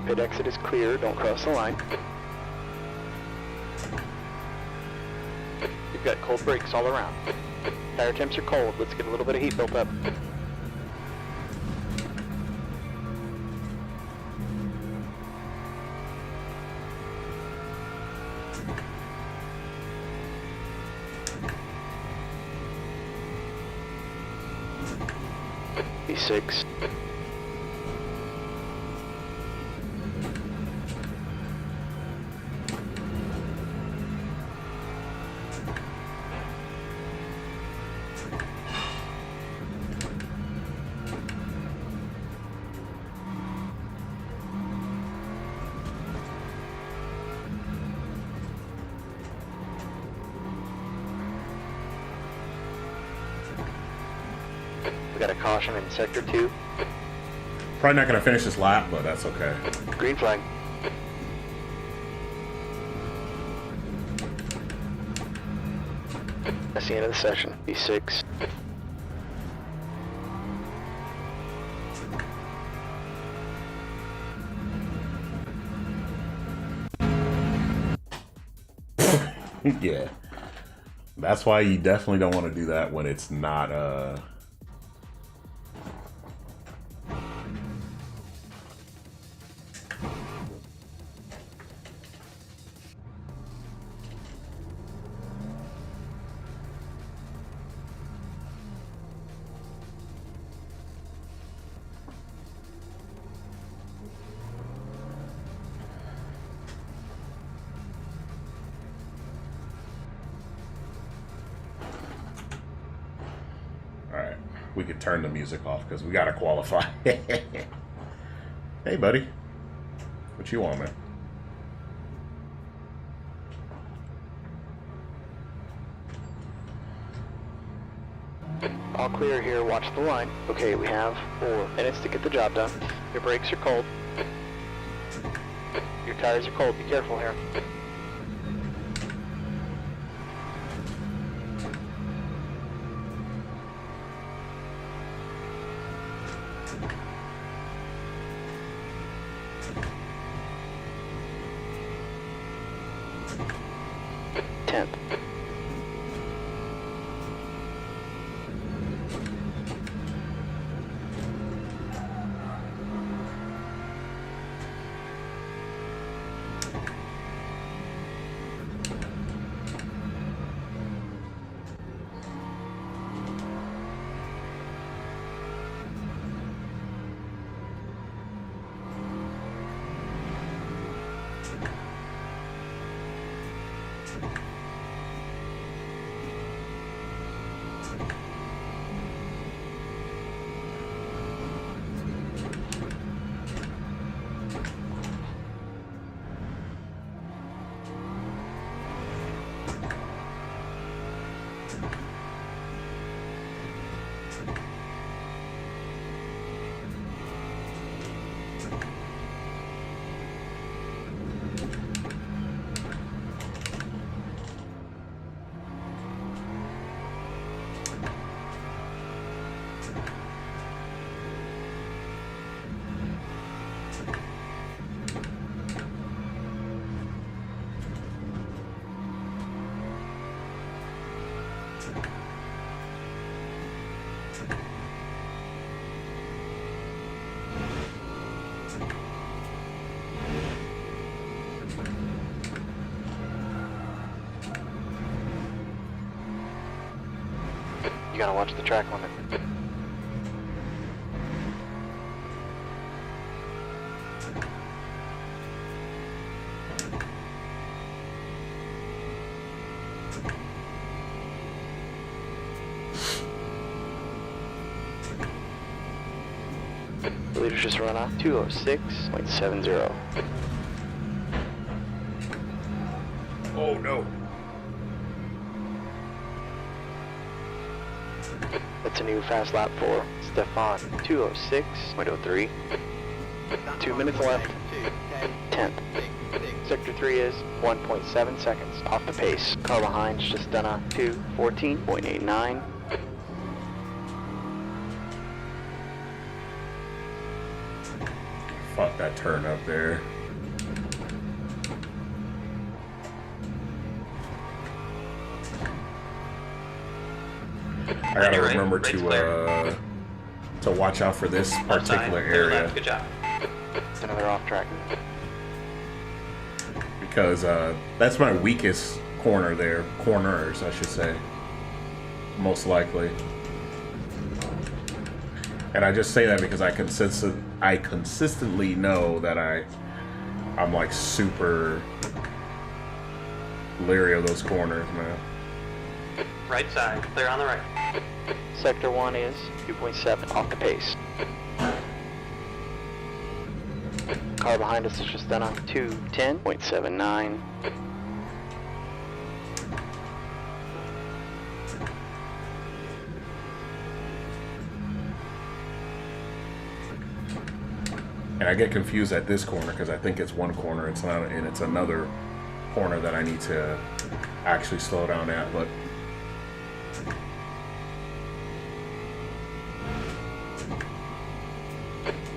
Pit exit is clear, don't cross the line. You've got cold brakes all around. Tire temps are cold, let's get a little bit of heat built up. E6. Got a caution in sector 2. Probably not going to finish this lap, but that's okay. Green flag. That's the end of the session. B6. Yeah. That's why you definitely don't want to do that when it's not we could turn the music off because we got to qualify. Hey, buddy. What you want, man? All clear here, watch the line. Okay, we have 4 minutes to get the job done. Your brakes are cold. Your tires are cold, be careful here. You gotta watch the track limit. The leader's just run off 206.70. Oh no. That's a new fast lap for Stefan, 206.03. 2 minutes left. 10th. Sector 3 is 1.7 seconds off the pace. Car behind's just done a 2:14.89. Fuck that turn up there. I gotta remember to watch out for this particular area. Good job. It's another off track. Because that's my weakest corner there. Corners, I should say. Most likely. And I just say that because I consistently know that I'm like super leery of those corners, man. Right side, clear on the right. Sector 1 is 2.7 off the pace. Car behind us is just done a 2:10.79. And I get confused at this corner because I think it's one corner, it's not, and it's another corner that I need to actually slow down at, but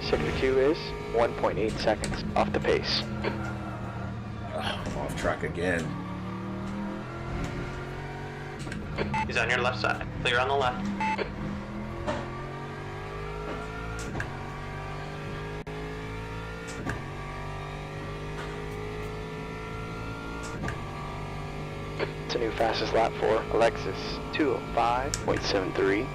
Sector 2 is 1.8 seconds off the pace. I'm off track again. He's on your left side, clear on the left. It's a new fastest lap for Alexis, 2:05.73.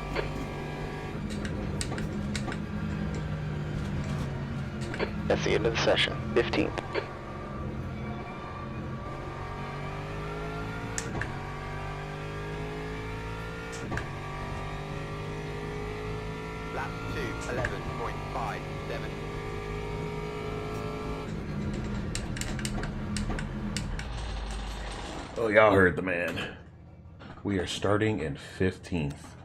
That's the end of the session, 15th. Lap 2, 11.57. Oh, y'all heard the man. We are starting in 15th.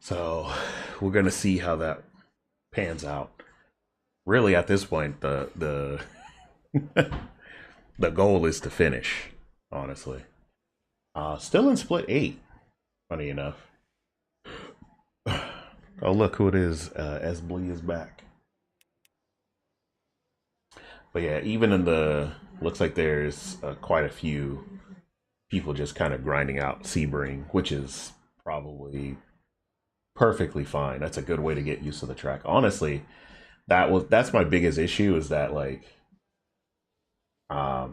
So we're gonna see how that pans out. Really, at this point, the the goal is to finish, honestly. Still in split 8, funny enough. Oh, look who it is. S-Blee is back. But yeah, even in the, looks like there's quite a few people just kind of grinding out Sebring, which is probably perfectly fine. That's a good way to get used to the track. Honestly, that's my biggest issue, is that like I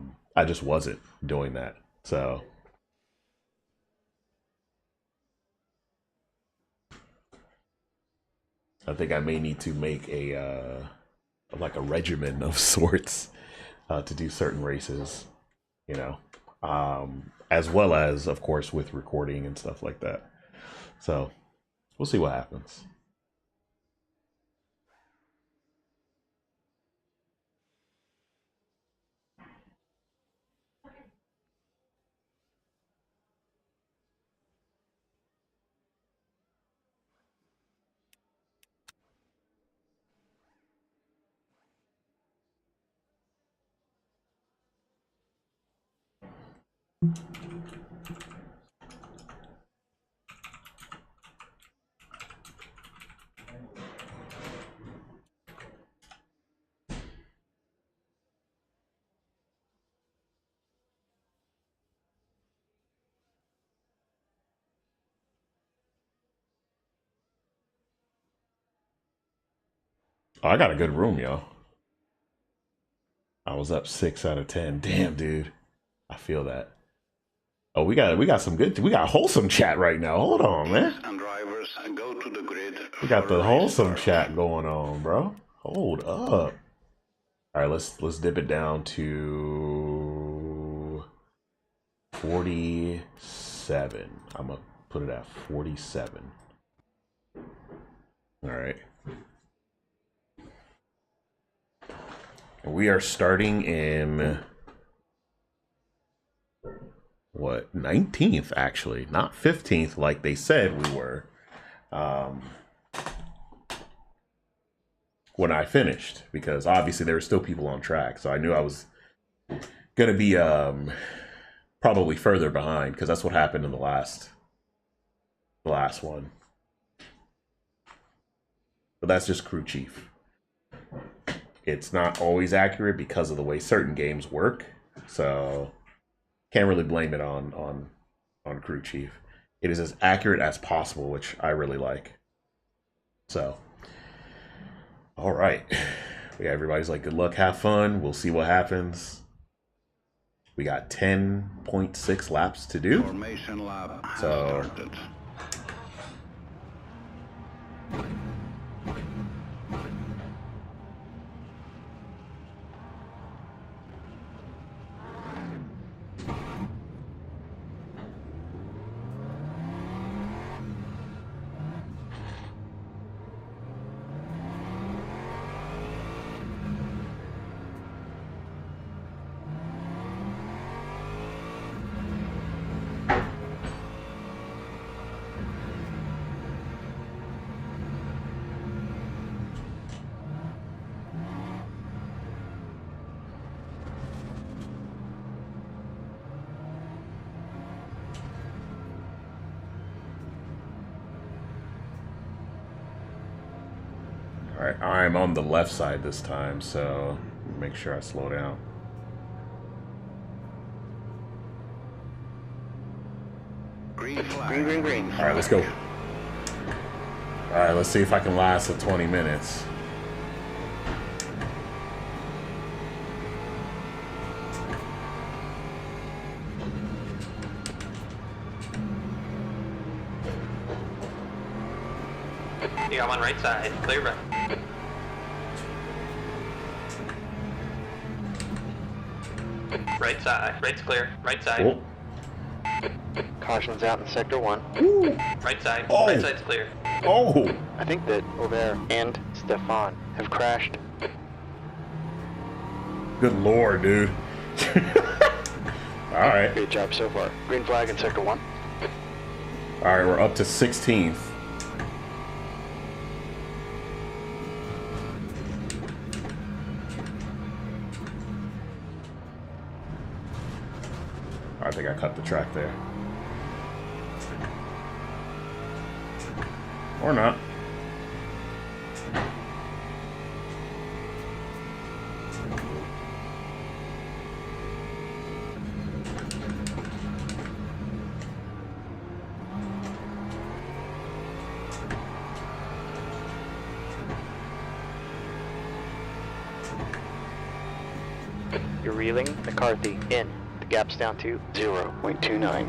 just wasn't doing that. So I think I may need to make a like a regimen of sorts to do certain races, you know, as well as, of course, with recording and stuff like that. So we'll see what happens. Oh, I got a good room, yo. I was up 6 out of 10. Damn, dude. I feel that. Oh, we got some good. We got wholesome chat right now. Hold on, man. And drivers, go to the grid. We got for the a wholesome restart. chat going on, bro. Hold up. All right, let's dip it down to 47. I'm gonna put it at 47. All right. We are starting in what, 19th actually, not 15th like they said we were. When I finished, because obviously there were still people on track, so I knew I was gonna be probably further behind, because that's what happened in the last one. But that's just crew chief. It's not always accurate because of the way certain games work, so can't really blame it on crew chief. It is as accurate as possible, which I really like. So, all right, yeah, everybody's like, good luck, have fun. We'll see what happens. We got 10.6 laps to do. Formation lap has So, started. all right, I'm on the left side this time, so make sure I slow down. Green flag. Green, green, green. All right, let's go. All right, let's see if I can last the 20 minutes. You got one right side. Clear right. Right side. Right's clear. Right side. Oh, Caution's out in sector 1. Right side. Oh. Right side's clear. oh, I think that Aubert and Stefan have crashed. good lord, dude. All right, Great job so far. Green flag in sector 1. all right, we're up to 16th. I think I cut the track there. Or not. You're reeling. McCarthy in. The gap's down to 0.29.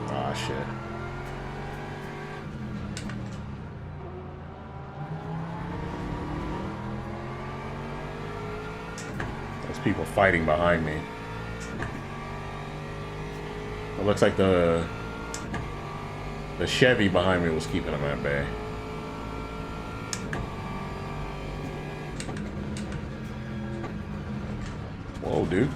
Ah, shit. There's people fighting behind me. It looks like the Chevy behind me was keeping them at bay. Whoa, dude.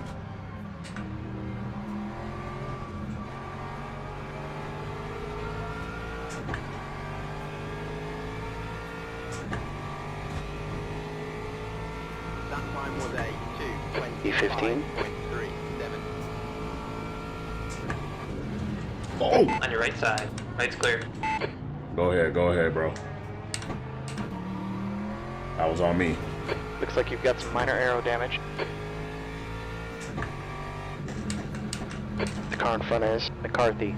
That time was a E15. 2:25.37. Oh! On your right side. Right's clear. Go ahead, bro. That was on me. Looks like you've got some minor aero damage. The car in front is McCarthy.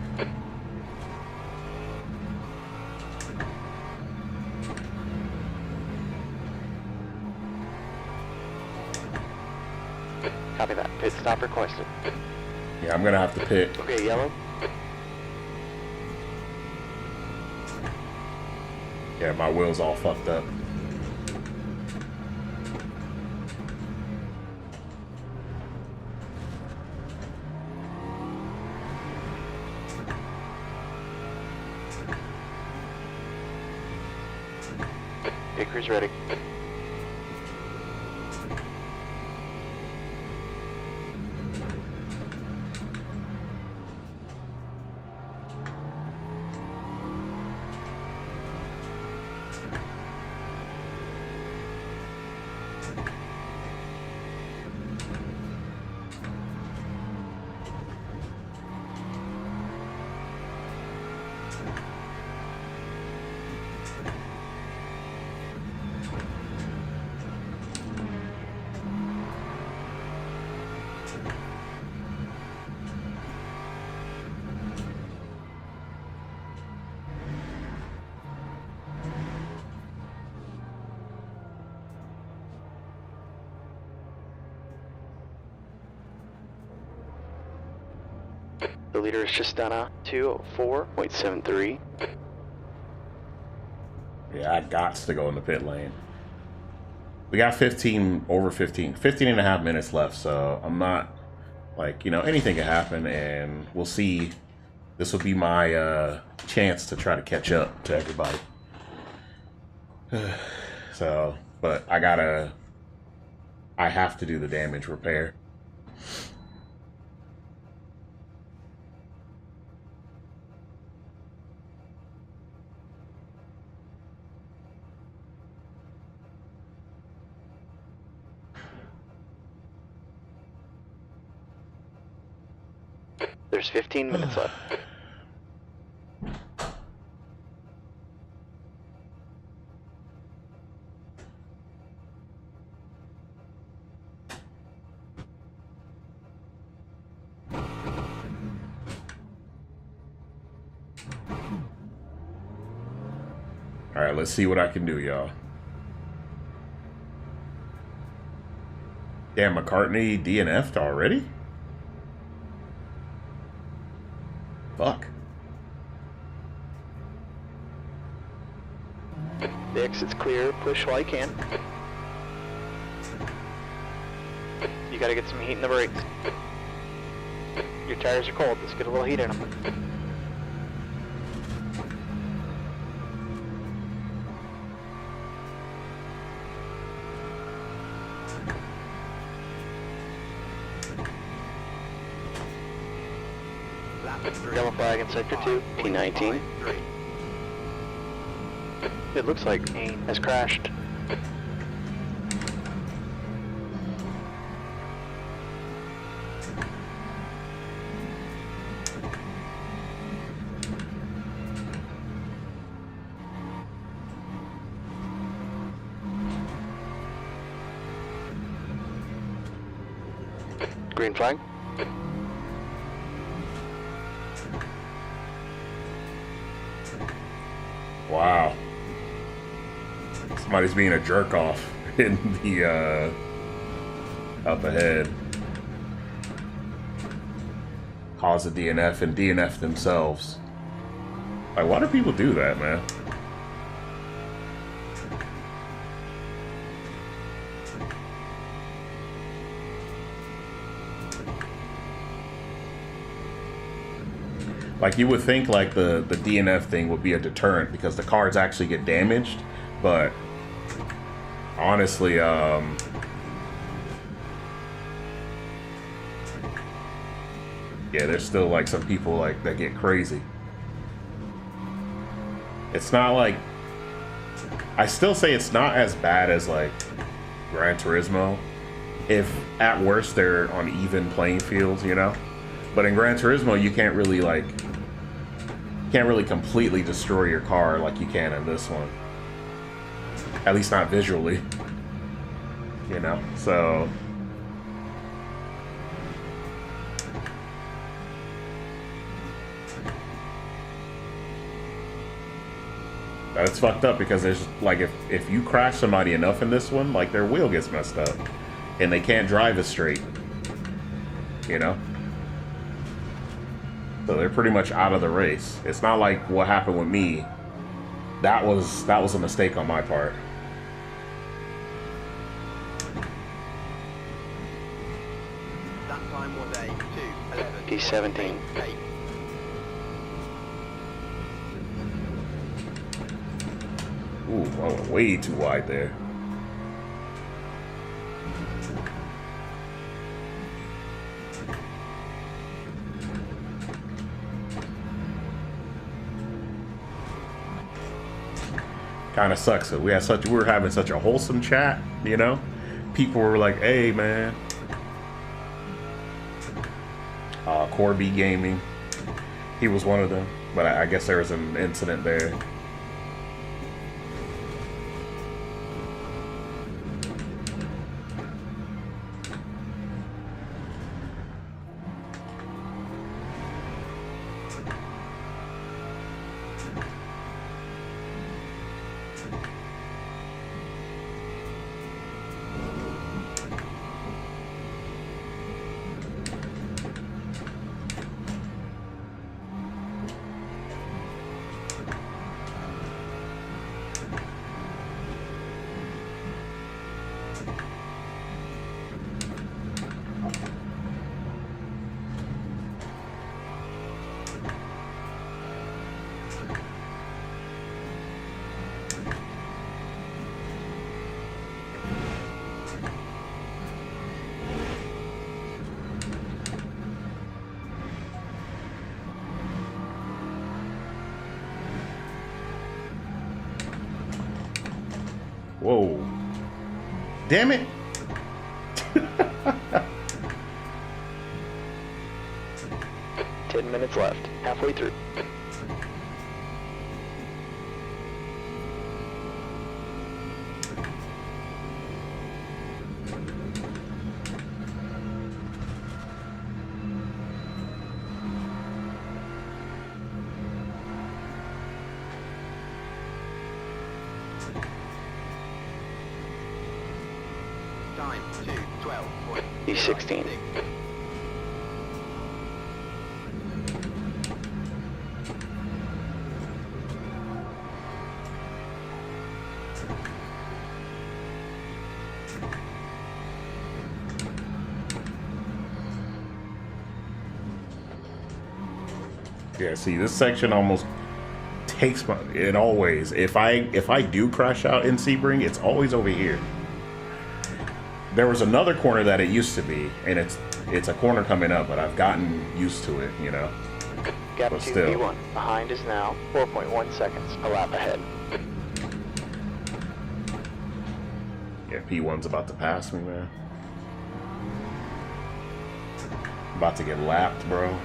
Copy that. Pit stop requested. Yeah, I'm gonna have to pit. Okay, yellow. Yeah, my wheel's all fucked up. Pit crew's ready. The leader is just done a 204.73. Yeah, I got to go in the pit lane. We got 15 and a half minutes left, so I'm not, like, you know, anything can happen, and we'll see. This will be my chance to try to catch up to everybody. So, but I have to do the damage repair. There's 15 minutes left. All right, let's see what I can do, y'all. Damn, McCartney DNF'd already? Fuck. The exit's clear. Push while you can. You gotta get some heat in the brakes. Your tires are cold. Let's get a little heat in them. Yellow flag in sector 2, P19. It looks like has crashed. Green flag. Wow. Somebody's being a jerk off in the up ahead. Cause a DNF and DNF themselves. Like, why do people do that, man? Like, you would think like the DNF thing would be a deterrent because the cars actually get damaged, but honestly, yeah, there's still like some people like that get crazy. It's not like, I still say it's not as bad as like Gran Turismo. If at worst they're on even playing fields, you know. But in Gran Turismo, you can't really like, completely destroy your car like you can in this one. At least not visually. You know, so... That's fucked up because there's like if you crash somebody enough in this one, like their wheel gets messed up and they can't drive as straight. You know? So they're pretty much out of the race. It's not like what happened with me. That was a mistake on my part. That time was a 2:11. P17. 8. Ooh, I went way too wide there. Kind of sucks. We were having such a wholesome chat, you know. People were like, "Hey, man." Corby Gaming, he was one of them, but I guess there was an incident there. Whoa. Damn it. 10 minutes left. Halfway through. Time 2:12. E16. Yeah, see, this section almost takes my... It always... If I do crash out in Sebring, it's always over here. There was another corner that it used to be, and it's a corner coming up, but I've gotten used to it, you know. Gap But 2 still. P1. Behind is now 4.1 seconds. A lap ahead. Yeah, P1's about to pass me, man. About to get lapped, bro.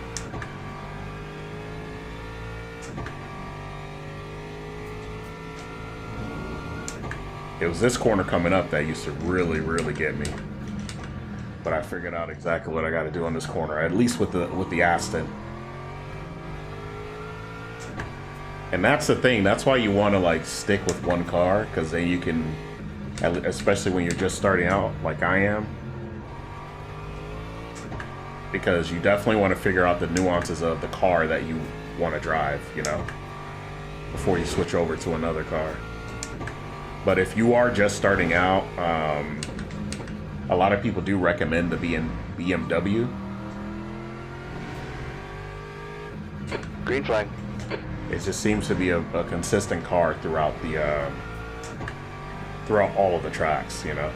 It was this corner coming up that used to really, really get me. But I figured out exactly what I got to do on this corner, at least with the Aston. And that's the thing. That's why you want to like stick with one car, because then you can, especially when you're just starting out, like I am. Because you definitely want to figure out the nuances of the car that you want to drive, you know, before you switch over to another car. But if you are just starting out, a lot of people do recommend the BMW. Green flag. It just seems to be a consistent car throughout throughout all of the tracks, you know.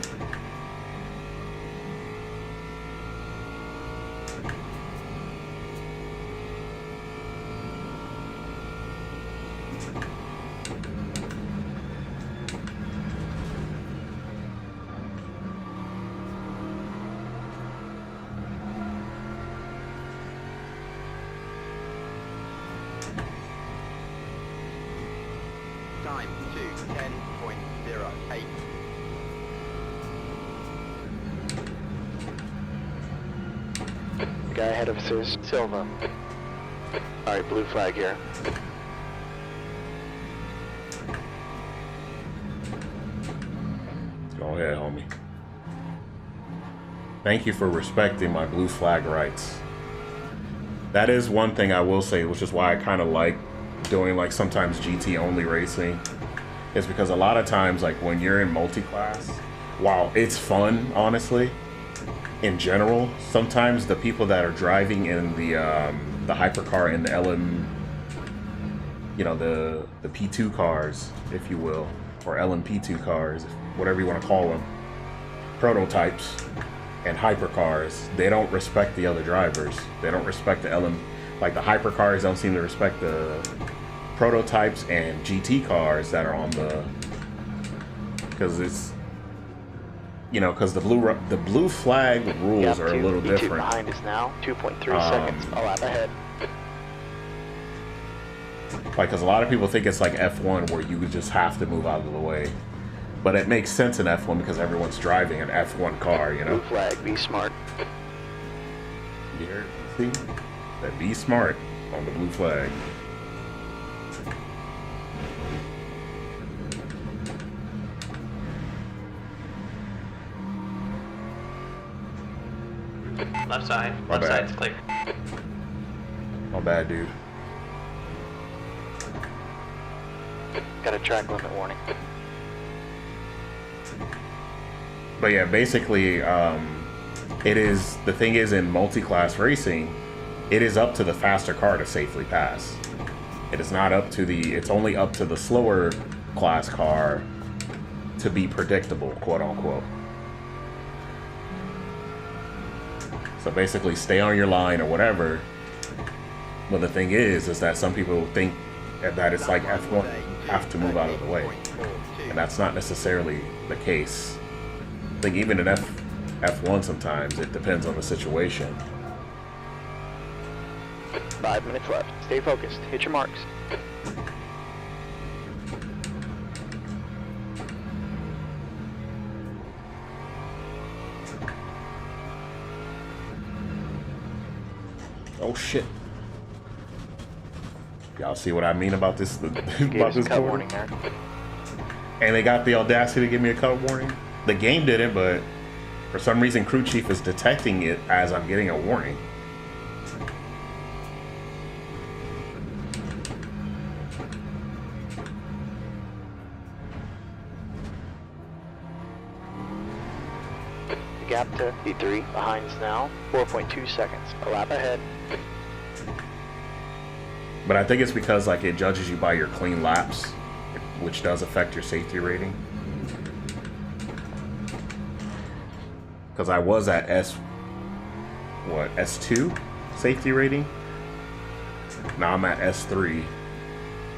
Time 2:10.08. The guy ahead of us is Silva. Alright, blue flag here. Go ahead, homie. Thank you for respecting my blue flag rights. That is one thing I will say, which is why I kind of like doing like sometimes GT only racing, is because a lot of times like when you're in multi-class, while it's fun, honestly, in general, sometimes the people that are driving in the hypercar and the LM, you know, the P2 cars, if you will, or LMP2 cars, whatever you want to call them, prototypes and hypercars, they don't respect the other drivers. They don't respect the LM, like the hypercars don't seem to respect the prototypes and GT cars that are on the, because it's, you know, because the blue flag rules are a little different. Behind us now, 2.3 seconds, a lap ahead. Like, because a lot of people think it's like F1 where you just have to move out of the way. But it makes sense in F1 because everyone's driving an F1 car, you know? Blue flag, be smart. You heard? See? That be smart on the blue flag. Left side. My Left bad. side's clear. My bad, dude. Got a track limit warning. But yeah, basically, it is, the thing is in multi-class racing, it is up to the faster car to safely pass. It is not up to the, it's only up to the slower class car to be predictable, quote unquote. So basically stay on your line or whatever. But the thing is that some people think that it's like F1, you have to move out of the way. And that's not necessarily the case. I think even in F1 sometimes it depends on the situation. 5 minutes left. Stay focused. Hit your marks. Oh shit. Y'all see what I mean about this? Gave About us a this cut corner? warning there. And they got the audacity to give me a cut warning? The game didn't, but for some reason crew chief is detecting it as I'm getting a warning. The gap to D3 behind us now, 4.2 seconds. A lap ahead. But I think it's because like it judges you by your clean laps, which does affect your safety rating. Because I was at S2 safety rating. Now I'm at S3.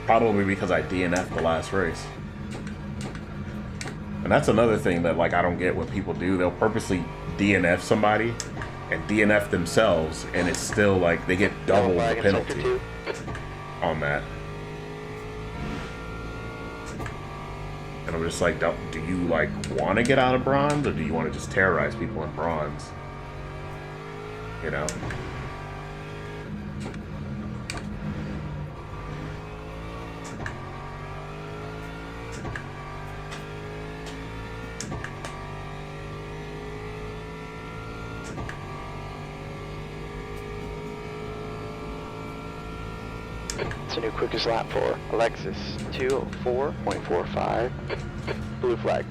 Probably because I DNF'd the last race. And that's another thing that like I don't get what people do. They'll purposely DNF somebody and DNF themselves, and it's still like they get double the penalty on that. And I'm just like, do you like want to get out of bronze, or do you want to just terrorize people in bronze? You know? It's a new quickest lap for Alexis, 2:04.45. Blue flag.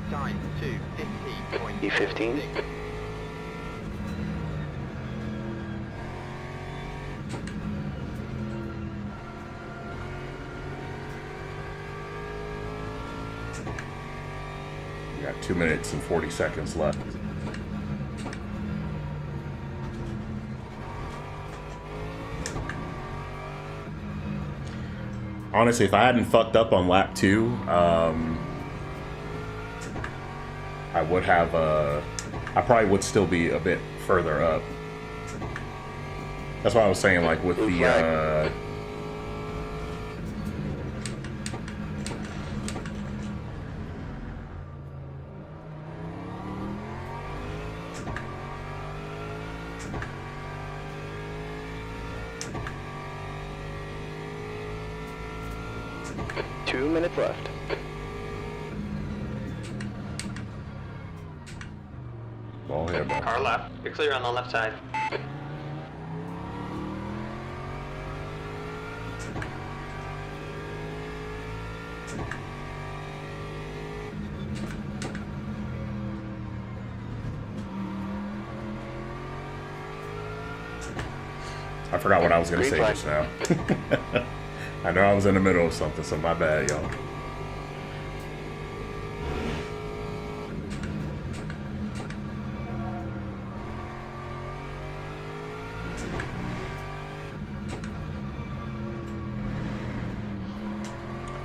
Time 2:15.06. E15. We got 2 minutes and 40 seconds left. Honestly, if I hadn't fucked up on lap 2, I would have, I probably would still be a bit further up. That's why I was saying, like, with the, 2 minutes left. ball here, man. Car left. You're clear on the left side. I forgot what I was going to Green say flag. just now. I know I was in the middle of something, so my bad, y'all.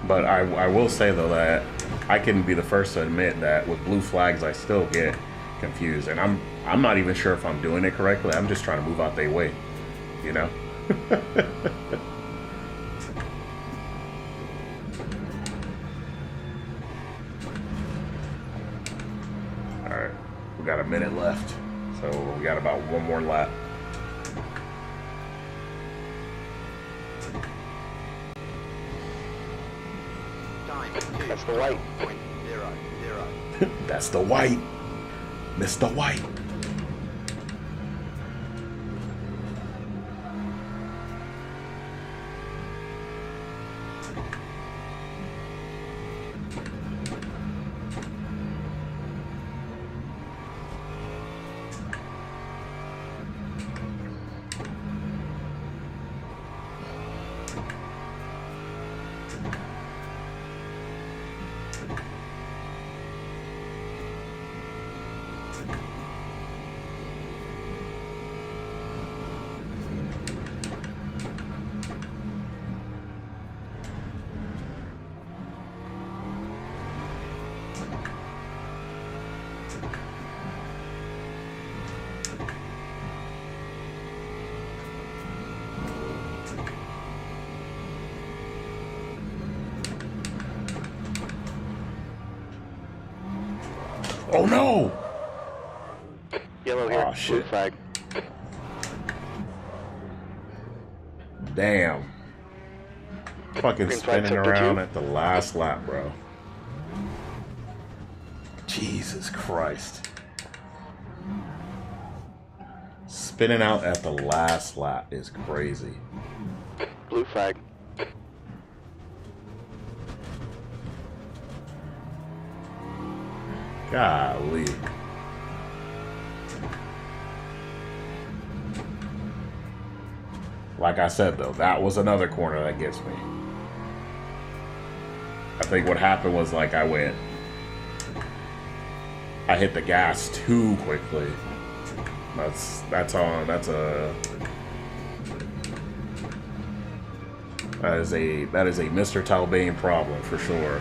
But I will say, though, that I can be the first to admit that with blue flags, I still get confused. And I'm not even sure if I'm doing it correctly. I'm just trying to move out their way, you know? Alright, we got a minute left. So we got about one more lap. That's the white. 2.00. That's the white. Mr. White. Oh no! Yellow here. Oh, Blue shit. flag. Damn. Fucking Green flag, spinning sector around 2. at the last lap, bro. Jesus Christ. Spinning out at the last lap is crazy. Blue flag. Golly. Like I said, though, that was another corner that gets me. I think what happened was, like, I hit the gas too quickly. That is a Mr. Talbain problem for sure.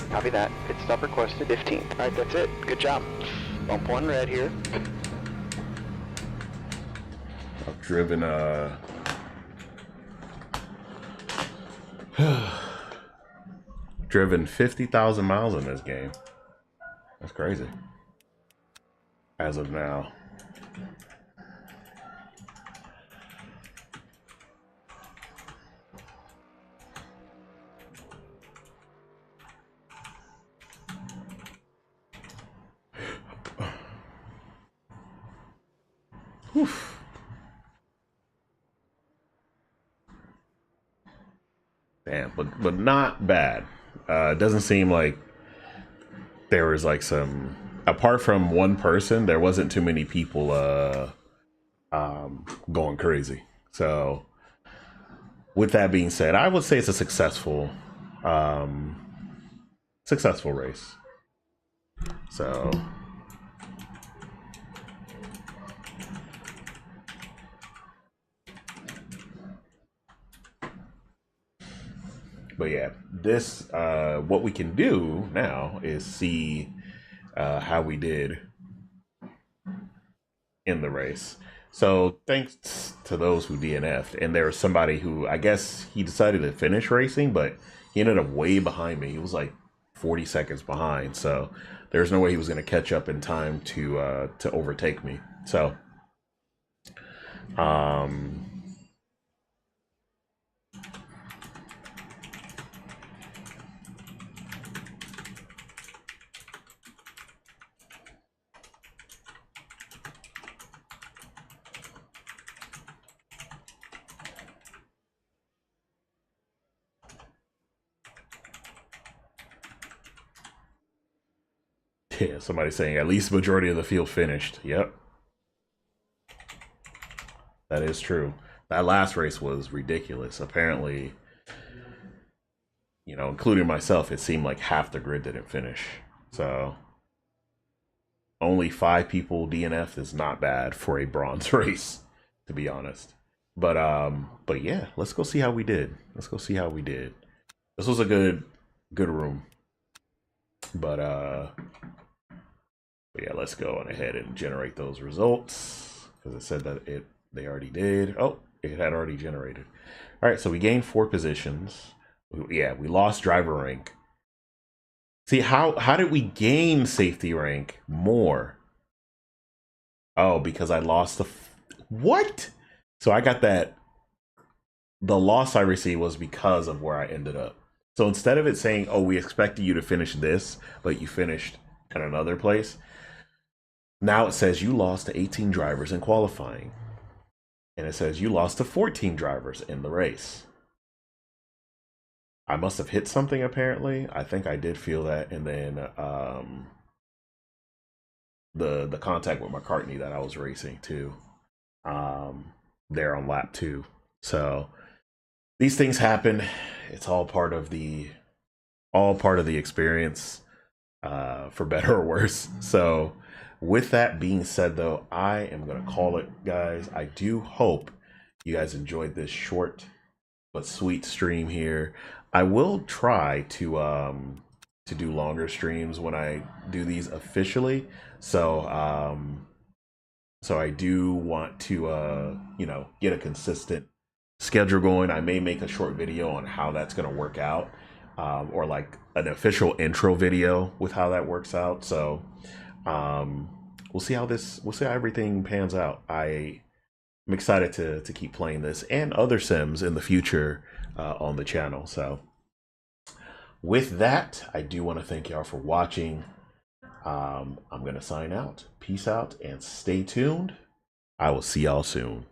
Copy that. Pit stop requested. 15th. Alright, that's it. Good job. Bump one red here. I've driven driven 50,000 miles in this game. That's crazy. As of now. Oof. Damn, but not bad. It doesn't seem like there was like some, apart from one person, there wasn't too many people going crazy. So with that being said, I would say it's a successful race. So but yeah, this what we can do now is see how we did in the race. So thanks to those who DNF'd, and there was somebody who, I guess he decided to finish racing, but he ended up way behind me. He was like 40 seconds behind, so there's no way he was going to catch up in time to overtake me. So yeah, somebody saying at least majority of the field finished. Yep. That is true. That last race was ridiculous. Apparently, you know, including myself, it seemed like half the grid didn't finish. So only 5 people DNF is not bad for a bronze race, to be honest. But yeah, let's go see how we did. Let's go see how we did. This was a good room. But yeah, let's go on ahead and generate those results, because it said that they already did. Oh, it had already generated. All right, so we gained 4 positions. Yeah, we lost driver rank. See, how did we gain safety rank more? Oh, because I lost the what? So I got that. The loss I received was because of where I ended up. So instead of it saying, "Oh, we expected you to finish this, but you finished at another place," now it says you lost to 18 drivers in qualifying. And it says you lost to 14 drivers in the race. I must have hit something, apparently. I think I did feel that. And then the contact with McCartney that I was racing too, there on lap 2. So these things happen. It's all part of the experience, for better or worse. So with that being said, though, I am going to call it, guys. I do hope you guys enjoyed this short but sweet stream here. I will try to do longer streams when I do these officially. So so I do want to you know, get a consistent schedule going. I may make a short video on how that's going to work out, or like an official intro video with how that works out. So we'll see how everything pans out. I'm excited to keep playing this and other sims in the future on the channel. So with that, I do want to thank y'all for watching. I'm going to sign out. Peace out and stay tuned. I will see y'all soon.